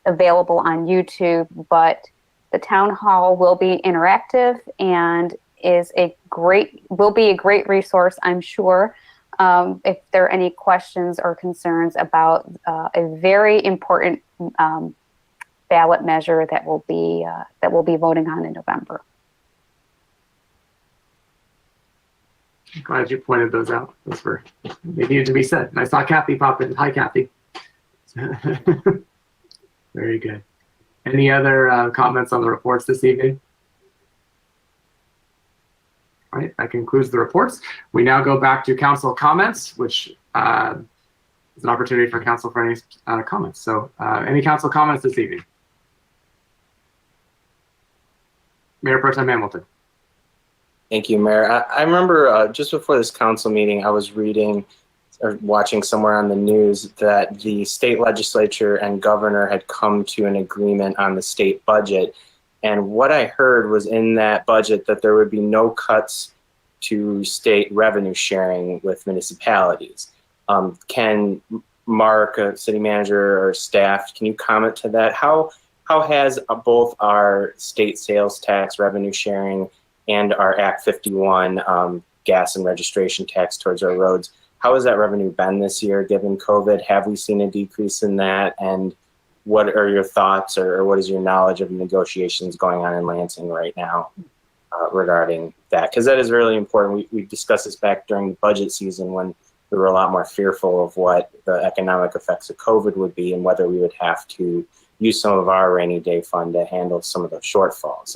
available on YouTube, but the town hall will be interactive and will be a great resource, I'm sure, if there are any questions or concerns about a very important ballot measure that we'll be voting on in November. I'm glad you pointed those out. They needed to be said. And I saw Kathy pop in. Hi, Kathy. Very good. Any other comments on the reports this evening? All right, that concludes the reports. We now go back to council comments, which is an opportunity for council for any comments. So any council comments this evening? Mayor Pro Tem Hamilton. Thank you, Mayor. I remember just before this council meeting, I was reading or watching somewhere on the news that the state legislature and governor had come to an agreement on the state budget. And what I heard was in that budget that there would be no cuts to state revenue sharing with municipalities. Can Mark, city manager, or staff, can you comment to that? How has both our state sales tax revenue sharing and our Act 51 gas and registration tax towards our roads, how has that revenue been this year given COVID? Have we seen a decrease in that? And what are your thoughts, or what is your knowledge of negotiations going on in Lansing right now regarding that? Because that is really important. We discussed this back during the budget season when we were a lot more fearful of what the economic effects of COVID would be and whether we would have to use some of our rainy day fund to handle some of the shortfalls.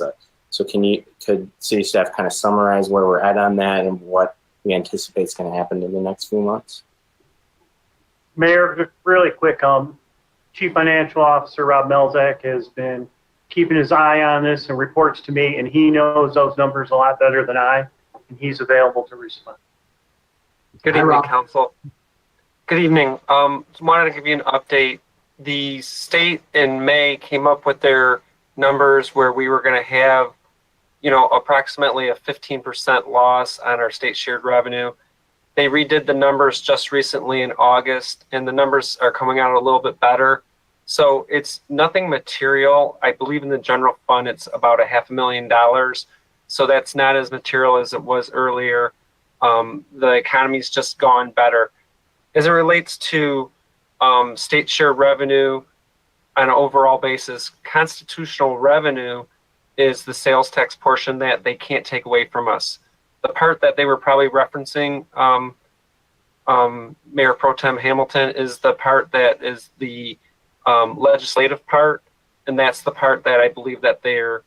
So could city staff kind of summarize where we're at on that and what we anticipate is going to happen in the next few months? Mayor, just really quick, Chief Financial Officer Rob Melzak has been keeping his eye on this and reports to me, and he knows those numbers a lot better than I, and he's available to respond. Good evening, Council. Good evening. Just wanted to give you an update. The state in May came up with their numbers where we were going to have, approximately a 15% loss on our state shared revenue. They redid the numbers just recently in August, and the numbers are coming out a little bit better. So it's nothing material. I believe in the general fund, it's about $500,000. So that's not as material as it was earlier. The economy's just gone better. As it relates to state share revenue on an overall basis, constitutional revenue is the sales tax portion that they can't take away from us. The part that they were probably referencing, Mayor Pro Tem Hamilton, is the part that is the legislative part, and that's the part that I believe that they're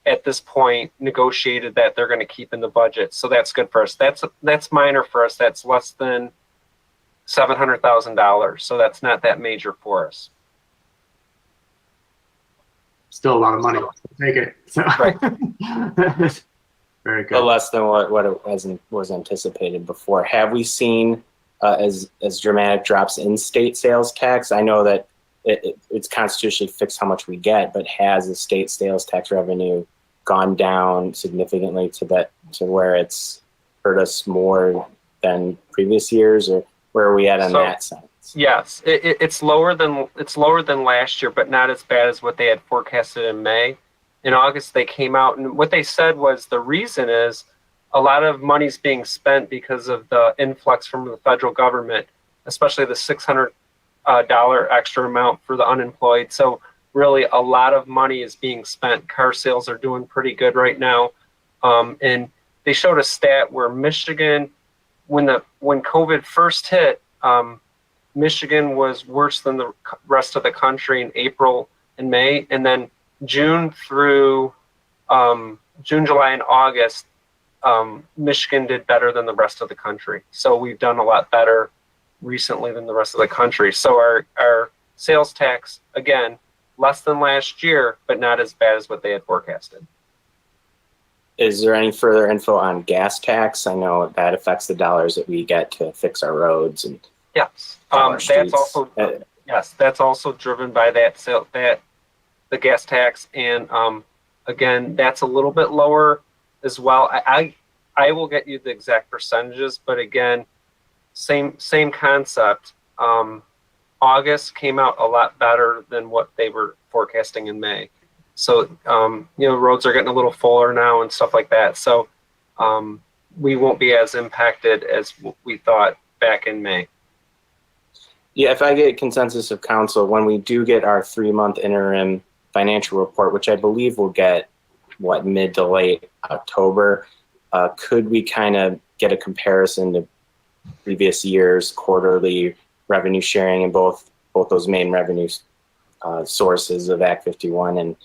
at this point negotiated that they're going to keep in the budget. So that's good for us. That's minor for us. That's less than $700,000. So that's not that major for us. Still a lot of money. Take it. So. Right. Very good. But less than what was anticipated before. Have we seen as dramatic drops in state sales tax? I know that it's constitutionally fixed how much we get, but has the state sales tax revenue gone down significantly to where it's hurt us more than previous years, or where are we at on that sense? Yes, it's lower than last year, but not as bad as what they had forecasted in May. In August, they came out, and what they said was the reason is a lot of money's being spent because of the influx from the federal government, especially the $600 extra amount for the unemployed. So really, a lot of money is being spent. Car sales are doing pretty good right now, and they showed a stat where Michigan, when COVID first hit, Michigan was worse than the rest of the country in April and May, and then June, July, and August, Michigan did better than the rest of the country. So we've done a lot better recently than the rest of the country. So our sales tax, again, less than last year, but not as bad as what they had forecasted. Is there any further info on gas tax? I know that affects the dollars that we get to fix our roads and yes, that's also driven by the gas tax and Again, that's a little bit lower as well. I will get you the exact percentages, but again, same concept. August came out a lot better than what they were forecasting in May. So, roads are getting a little fuller now and stuff like that. So we won't be as impacted as we thought back in May. Yeah, if I get consensus of council, when we do get our 3-month interim financial report, which I believe we'll get, mid to late October, could we kind of get a comparison to previous years' quarterly revenue sharing in both those main revenue sources of Act 51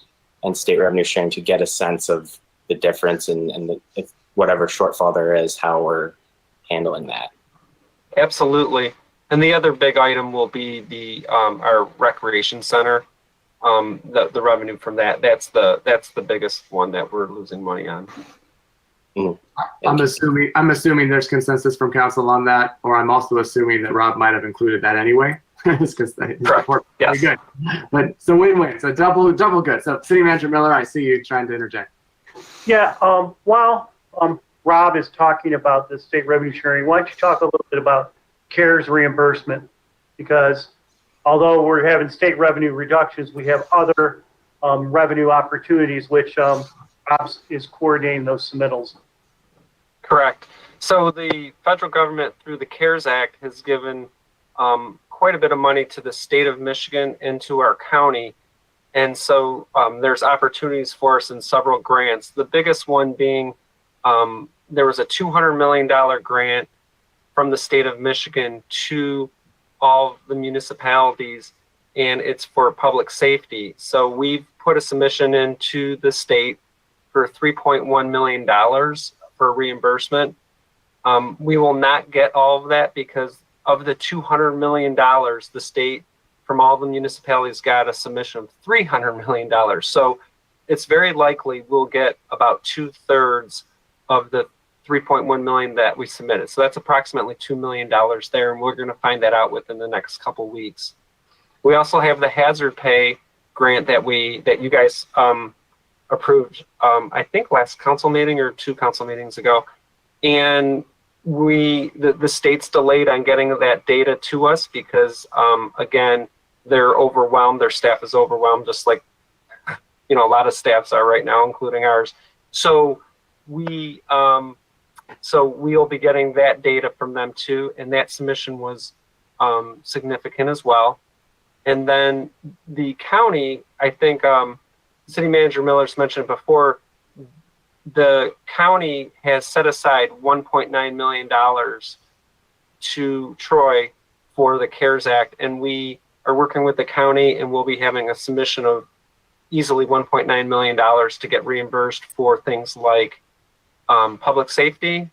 and state revenue sharing to get a sense of the difference and if whatever shortfall there is, how we're handling that? Absolutely. And the other big item will be the our recreation center. The revenue from that. That's the biggest one that we're losing money on. I'm assuming there's consensus from council on that, or I'm also assuming that Rob might have included that anyway. Because Yes. Good. But so win-win. So double good. So City Manager Miller, I see you trying to interject. Yeah, while Rob is talking about the state revenue sharing, why don't you talk a little bit about CARES reimbursement? Because although we're having state revenue reductions, we have other revenue opportunities, which Rob is coordinating those submittals. Correct. So the federal government, through the CARES Act, has given quite a bit of money to the state of Michigan and to our county. And so there's opportunities for us in several grants. The biggest one being there was a $200 million grant from the state of Michigan to all the municipalities, and it's for public safety. So we've put a submission into the state for $3.1 million for reimbursement. We will not get all of that because of the $200 million, the state from all the municipalities got a submission of $300 million. So it's very likely we'll get about 2/3 of the 3.1 million that we submitted. So that's approximately $2 million there, and we're going to find that out within the next couple weeks. We also have the hazard pay grant that you guys approved, I think last council meeting or 2 council meetings ago. And the state's delayed on getting that data to us because, again, they're overwhelmed. Their staff is overwhelmed, just like, a lot of staffs are right now, including ours. So we'll be getting that data from them too, and that submission was significant as well. And then the county, I think City Manager Miller's mentioned before, the county has set aside $1.9 million to Troy for the CARES Act, and we are working with the county, and we'll be having a submission of easily $1.9 million to get reimbursed for things like public safety,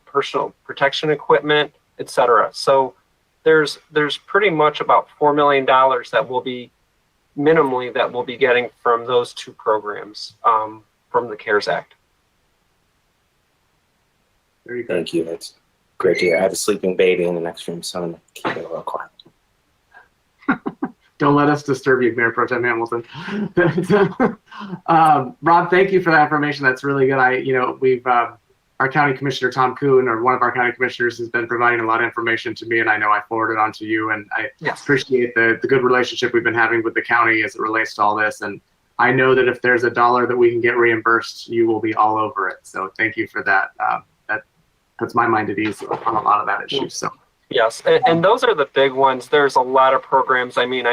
personal protection equipment, etc. So there's pretty much about $4 million that will be minimally that we'll be getting from those 2 programs from the CARES Act. Thank you. That's great to hear. I have a sleeping baby in the next room, so I'm going to keep it a little quiet. Don't let us disturb you, Mayor Pro Tem Hamilton. Rob, thank you for that information. That's really good. We've our county commissioner, Tom Kuhn, or one of our county commissioners, has been providing a lot of information to me, and I know I forwarded on to you. And I appreciate the good relationship we've been having with the county as it relates to all this. And I know that if there's $1 that we can get reimbursed, you will be all over it. So thank you for that. That puts my mind at ease on a lot of that issue. So. Yes, and those are the big ones. There's a lot of programs. I mean,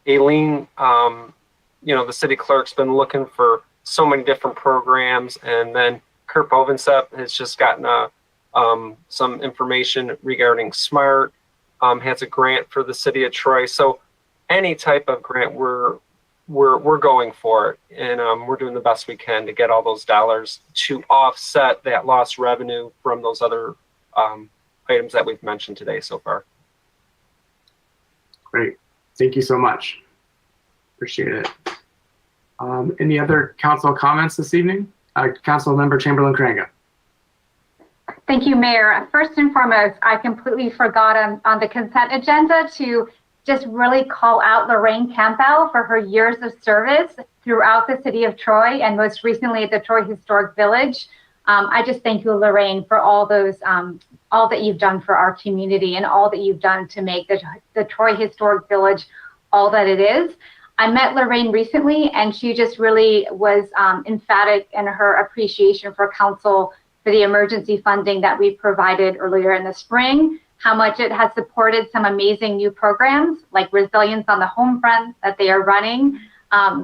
Aileen, the city clerk's been looking for so many different programs, and then Kurt Bovenstein has just gotten some information regarding SMART, has a grant for the city of Troy. So any type of grant, we're going for it, and we're doing the best we can to get all those dollars to offset that lost revenue from those other items that we've mentioned today so far. Great. Thank you so much. Appreciate it. Any other council comments this evening? Council Member Chamberlain Kranga. Thank you, Mayor. First and foremost, I completely forgot on the consent agenda to just really call out Lorraine Campbell for her years of service throughout the city of Troy and most recently at the Troy Historic Village. I just thank you, Lorraine, for all those, all that you've done for our community and all that you've done to make the Troy Historic Village all that it is. I met Lorraine recently, and she just really was emphatic in her appreciation for council for the emergency funding that we provided earlier in the spring, how much it has supported some amazing new programs like Resilience on the Home Front that they are running,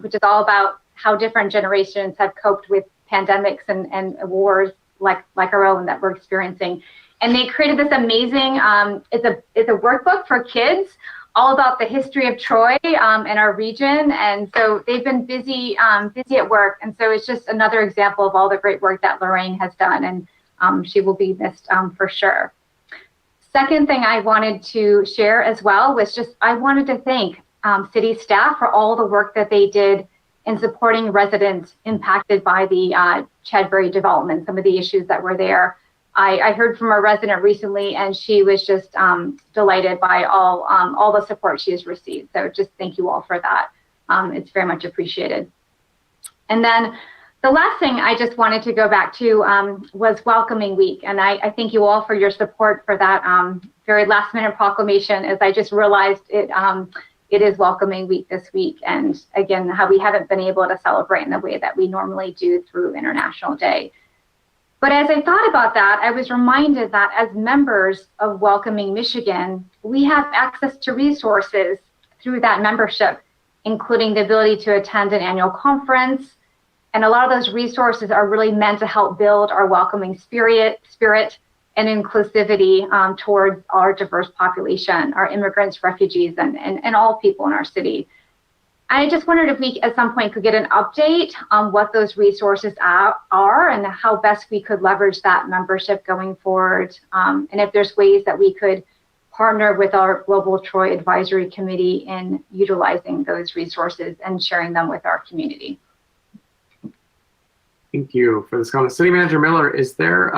which is all about how different generations have coped with pandemics and wars like our own that we're experiencing. And they created this amazing, it's a workbook for kids all about the history of Troy and our region. And so they've been busy at work. And so it's just another example of all the great work that Lorraine has done. And she will be missed for sure. Second thing I wanted to share as well was just, I wanted to thank city staff for all the work that they did in supporting residents impacted by the Chadbury development, some of the issues that were there. I heard from a resident recently, and she was just delighted by all the support she has received. So just thank you all for that. It's very much appreciated. And then the last thing I just wanted to go back to was Welcoming Week. And I thank you all for your support for that very last minute proclamation, as I just realized it is Welcoming Week this week. And again, how we haven't been able to celebrate in the way that we normally do through International Day. But as I thought about that, I was reminded that as members of Welcoming Michigan, we have access to resources through that membership, including the ability to attend an annual conference. And a lot of those resources are really meant to help build our welcoming spirit and inclusivity towards our diverse population, our immigrants, refugees, and all people in our city. I just wondered if we at some point could get an update on what those resources are and how best we could leverage that membership going forward. And if there's ways that we could partner with our Global Troy Advisory Committee in utilizing those resources and sharing them with our community. Thank you for this comment. City Manager Miller, is there,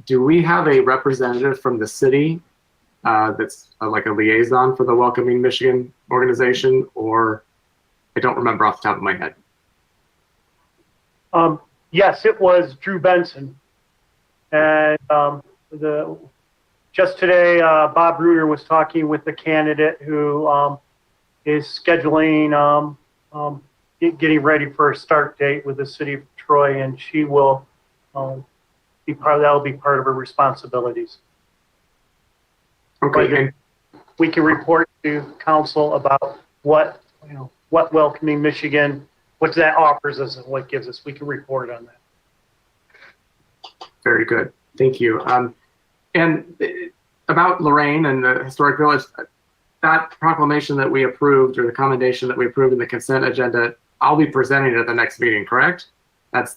do we have a representative from the city that's like a liaison for the Welcoming Michigan organization, or I don't remember off the top of my head? Yes, it was Drew Benson. And just today, Bob Bruder was talking with the candidate who is scheduling, getting ready for a start date with the city of Troy, and she will be that'll be part of her responsibilities. Okay. We can report to council about what Welcoming Michigan, what that offers us and what gives us. We can report on that. Very good. Thank you. And about Lorraine and the Historic Village, that proclamation that we approved, or the commendation that we approved in the consent agenda, I'll be presenting it at the next meeting, correct? That's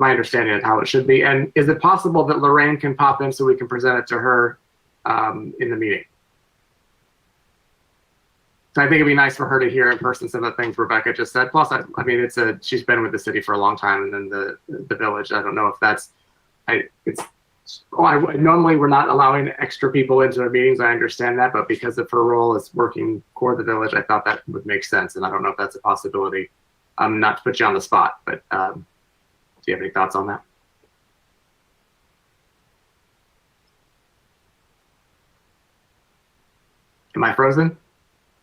my understanding of how it should be. And is it possible that Lorraine can pop in so we can present it to her in the meeting? So I think it'd be nice for her to hear in person some of the things Rebecca just said. Plus, I mean, she's been with the city for a long time, and then the village. I don't know if that's, normally we're not allowing extra people into our meetings. I understand that, but because of her role as working for the village, I thought that would make sense. And I don't know if that's a possibility. Not to put you on the spot, but do you have any thoughts on that? Am I frozen?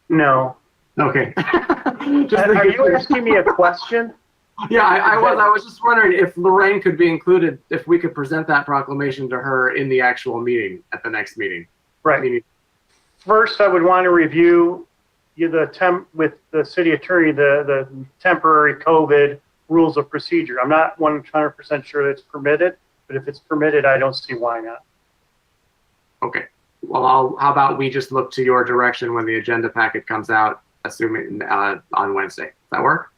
No. Okay. Are you asking me a question? Yeah, I was just wondering if Lorraine could be included, if we could present that proclamation to her in the actual meeting at the next meeting. Right. First, I would want to review with the city attorney the temporary COVID rules of procedure. I'm not 100% sure it's permitted, but if it's permitted, I don't see why not. Okay. Well, how about we just look to your direction when the agenda packet comes out, assuming on Wednesday. Does that work?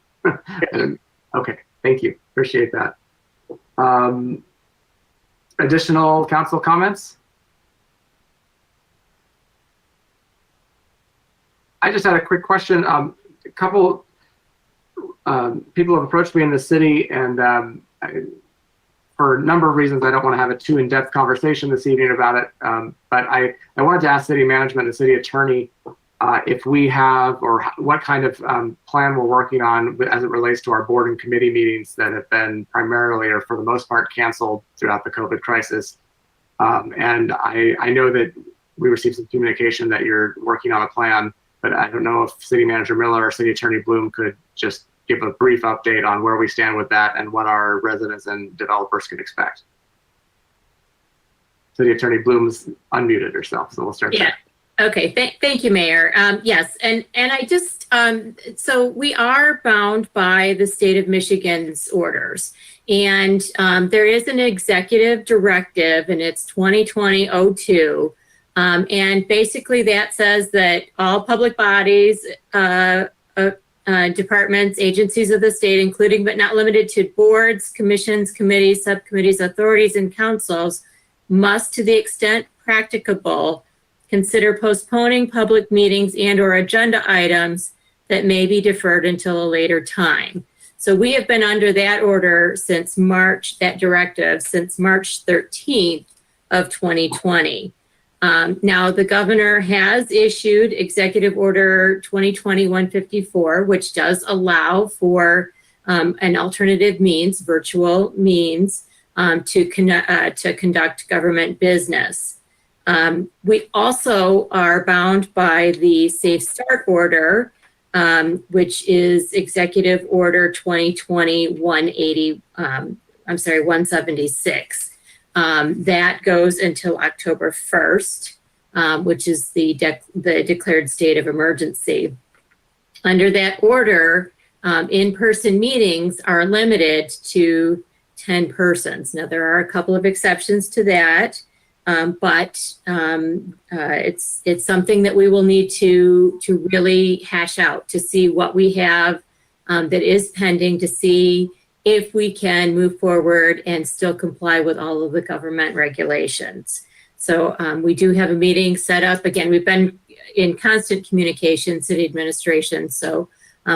Okay, thank you. Appreciate that. Additional council comments? I just had a quick question. A couple people have approached me in the city, and for a number of reasons, I don't want to have a too in-depth conversation this evening about it. But I wanted to ask city management and city attorney if we have, or what kind of plan we're working on as it relates to our board and committee meetings that have been primarily, or for the most part, canceled throughout the COVID crisis. And I know that we received some communication that you're working on a plan, but I don't know if City Manager Miller or City Attorney Bloom could just give a brief update on where we stand with that and what our residents and developers can expect. City Attorney Bloom's unmuted herself, so we'll start there. Okay, thank you, Mayor. Yes, and I just, so we are bound by the state of Michigan's orders. And there is an executive directive, and it's 2020-02. And basically that says that all public bodies, departments, agencies of the state, including but not limited to boards, commissions, committees, subcommittees, authorities, and councils, must, to the extent practicable, consider postponing public meetings and or agenda items that may be deferred until a later time. So we have been under that order since March, that directive, since March 13th of 2020. Now the governor has issued Executive Order 2020-154, which does allow for an alternative means, virtual means, to conduct government business. We also are bound by the Safe Start Order, which is Executive Order 176. That goes until October 1st, which is the declared state of emergency. Under that order, in-person meetings are limited to 10 persons. Now, there are a couple of exceptions to that. But it's something that we will need to really hash out to see what we have that is pending, to see if we can move forward and still comply with all of the government regulations. So we do have a meeting set up. Again, we've been in constant communication, city administration. So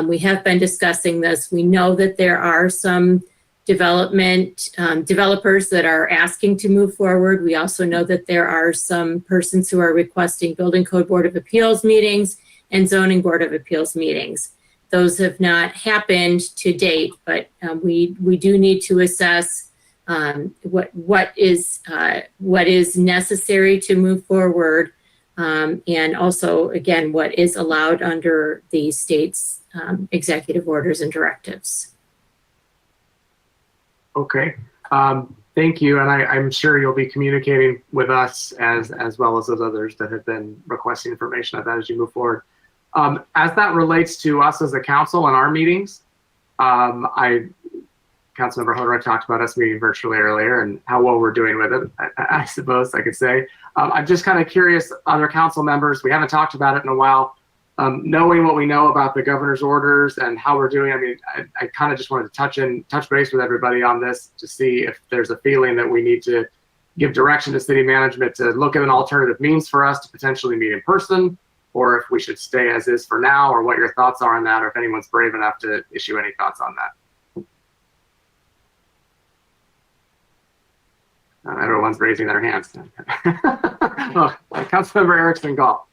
we have been discussing this. We know that there are some developers that are asking to move forward. We also know that there are some persons who are requesting Building Code Board of Appeals meetings and Zoning Board of Appeals meetings. Those have not happened to date, but we do need to assess what is necessary to move forward, and also, again, what is allowed under the state's executive orders and directives. Okay, thank you, and I'm sure you'll be communicating with us as well as those others that have been requesting information on that as you move forward. As that relates to us as a council and our meetings, Councilmember Hoderick talked about us meeting virtually earlier and how well we're doing with it, I suppose I could say. I'm just kind of curious, other council members, we haven't talked about it in a while. Knowing what we know about the governor's orders and how we're doing, I mean, I kind of just wanted to touch base with everybody on this to see if there's a feeling that we need to give direction to city management to look at an alternative means for us to potentially meet in person, or if we should stay as is for now, or what your thoughts are on that, or if anyone's brave enough to issue any thoughts on that. Everyone's raising their hands. Oh, Councilmember Erickson Gall.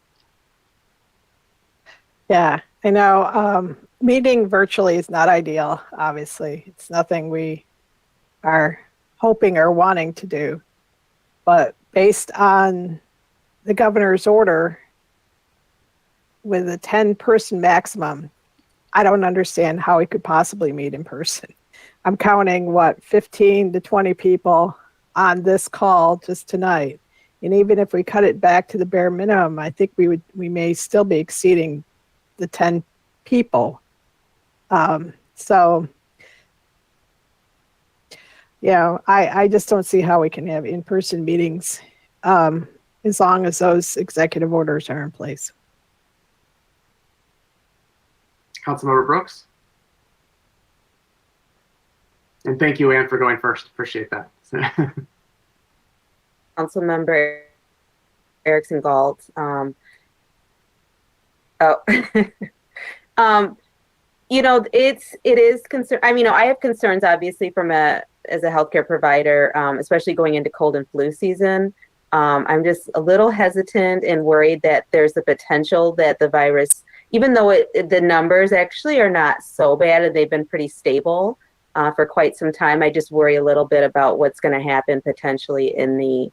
Yeah, I know meeting virtually is not ideal, obviously. It's nothing we are hoping or wanting to do. But based on the governor's order with a 10-person maximum, I don't understand how we could possibly meet in person. I'm counting, 15 to 20 people on this call just tonight. And even if we cut it back to the bare minimum, I think we may still be exceeding the 10 people. So, I just don't see how we can have in-person meetings as long as those executive orders are in place. Councilmember Brooks. And thank you, Ann, for going first. Appreciate that. Councilmember Erickson Galt. It is concern. I mean, I have concerns, obviously, as a healthcare provider, especially going into cold and flu season. I'm just a little hesitant and worried that there's the potential that the virus, even though the numbers actually are not so bad and they've been pretty stable for quite some time, I just worry a little bit about what's going to happen potentially in the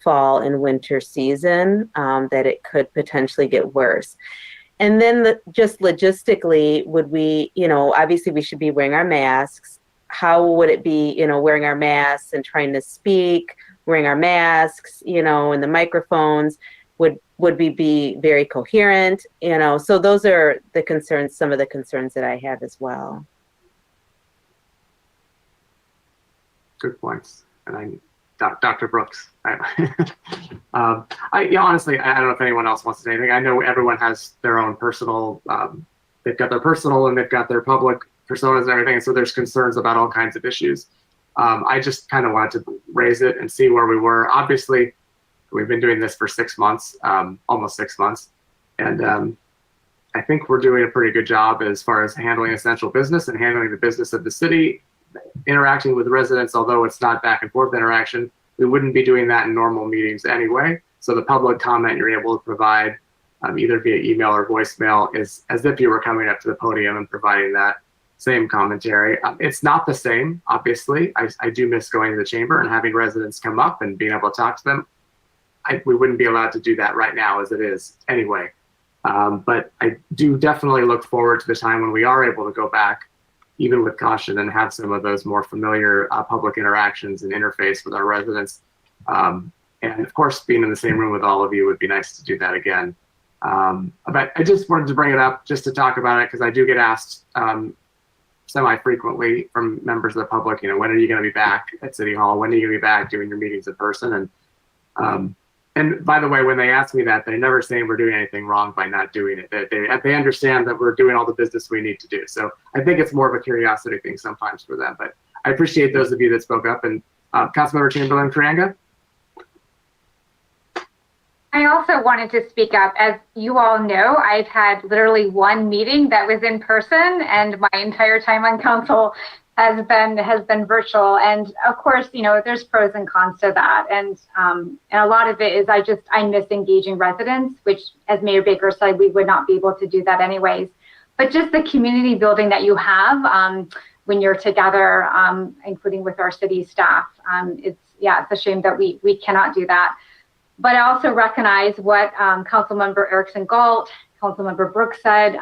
fall and winter season, that it could potentially get worse. And then just logistically, would we, obviously we should be wearing our masks. How would it be, wearing our masks and trying to speak, wearing our masks, and the microphones? Would we be very coherent? So those are the concerns, some of the concerns that I have as well. Good points. And Dr. Brooks. Honestly, I don't know if anyone else wants to say anything. I know everyone has their own personal, they've got their personal and they've got their public personas and everything. And so there's concerns about all kinds of issues. I just kind of wanted to raise it and see where we were. Obviously, we've been doing this for 6 months, almost 6 months. And I think we're doing a pretty good job as far as handling essential business and handling the business of the city, interacting with residents, although it's not back and forth interaction. We wouldn't be doing that in normal meetings anyway. So the public comment you're able to provide either via email or voicemail is as if you were coming up to the podium and providing that same commentary. It's not the same, obviously. I do miss going to the chamber and having residents come up and being able to talk to them. We wouldn't be allowed to do that right now as it is anyway. But I do definitely look forward to the time when we are able to go back, even with caution, and have some of those more familiar public interactions and interface with our residents. And of course, being in the same room with all of you would be nice to do that again. But I just wanted to bring it up just to talk about it, because I do get asked semi-frequently from members of the public, when are you going to be back at City Hall? When are you going to be back doing your meetings in person? And by the way, when they ask me that, they're never saying we're doing anything wrong by not doing it. They understand that we're doing all the business we need to do. So I think it's more of a curiosity thing sometimes for them. But I appreciate those of you that spoke up. And Councilmember Chamberlain Karanga? I also wanted to speak up. As you all know, I've had literally one meeting that was in person, and my entire time on council has been virtual. And of course, there's pros and cons to that. And a lot of it is I miss engaging residents, which, as Mayor Baker said, we would not be able to do that anyways. But just the community building that you have when you're together, including with our city staff, it's a shame that we cannot do that. But I also recognize what Councilmember Erickson Galt, Councilmember Brooks said.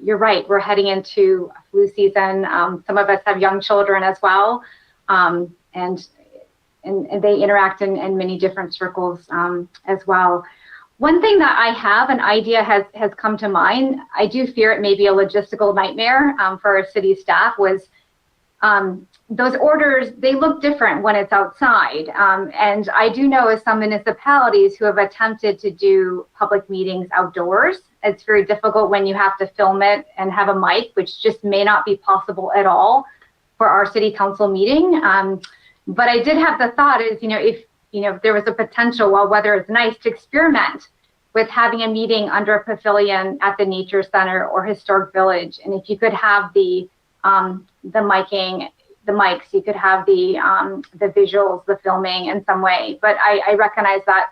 You're right, we're heading into flu season. Some of us have young children as well, and they interact in many different circles as well. One thing that I have, an idea has come to mind, I do fear it may be a logistical nightmare for our city staff, was those orders, they look different when it's outside. And I do know of some municipalities who have attempted to do public meetings outdoors. It's very difficult when you have to film it and have a mic, which just may not be possible at all for our city council meeting. But I did have the thought is, if there was a potential, well, whether it's nice to experiment with having a meeting under a pavilion at the nature center or historic village. And if you could have the mics, you could have the visuals, the filming in some way. But I recognize that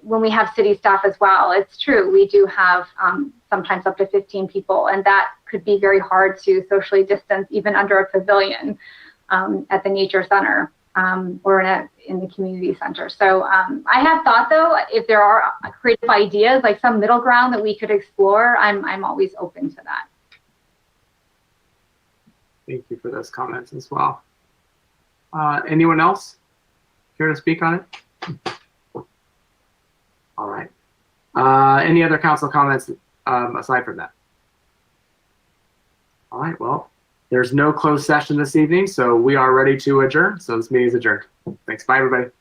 when we have city staff as well, it's true, we do have sometimes up to 15 people, and that could be very hard to socially distance even under a pavilion at the nature center or in the community center. So I have thought, though, if there are creative ideas, like some middle ground that we could explore, I'm always open to that. Thank you for those comments as well. Anyone else care to speak on it? All right. Any other council comments aside from that? All right, well, there's no closed session this evening, so we are ready to adjourn. So this meeting is adjourned. Thanks, bye everybody.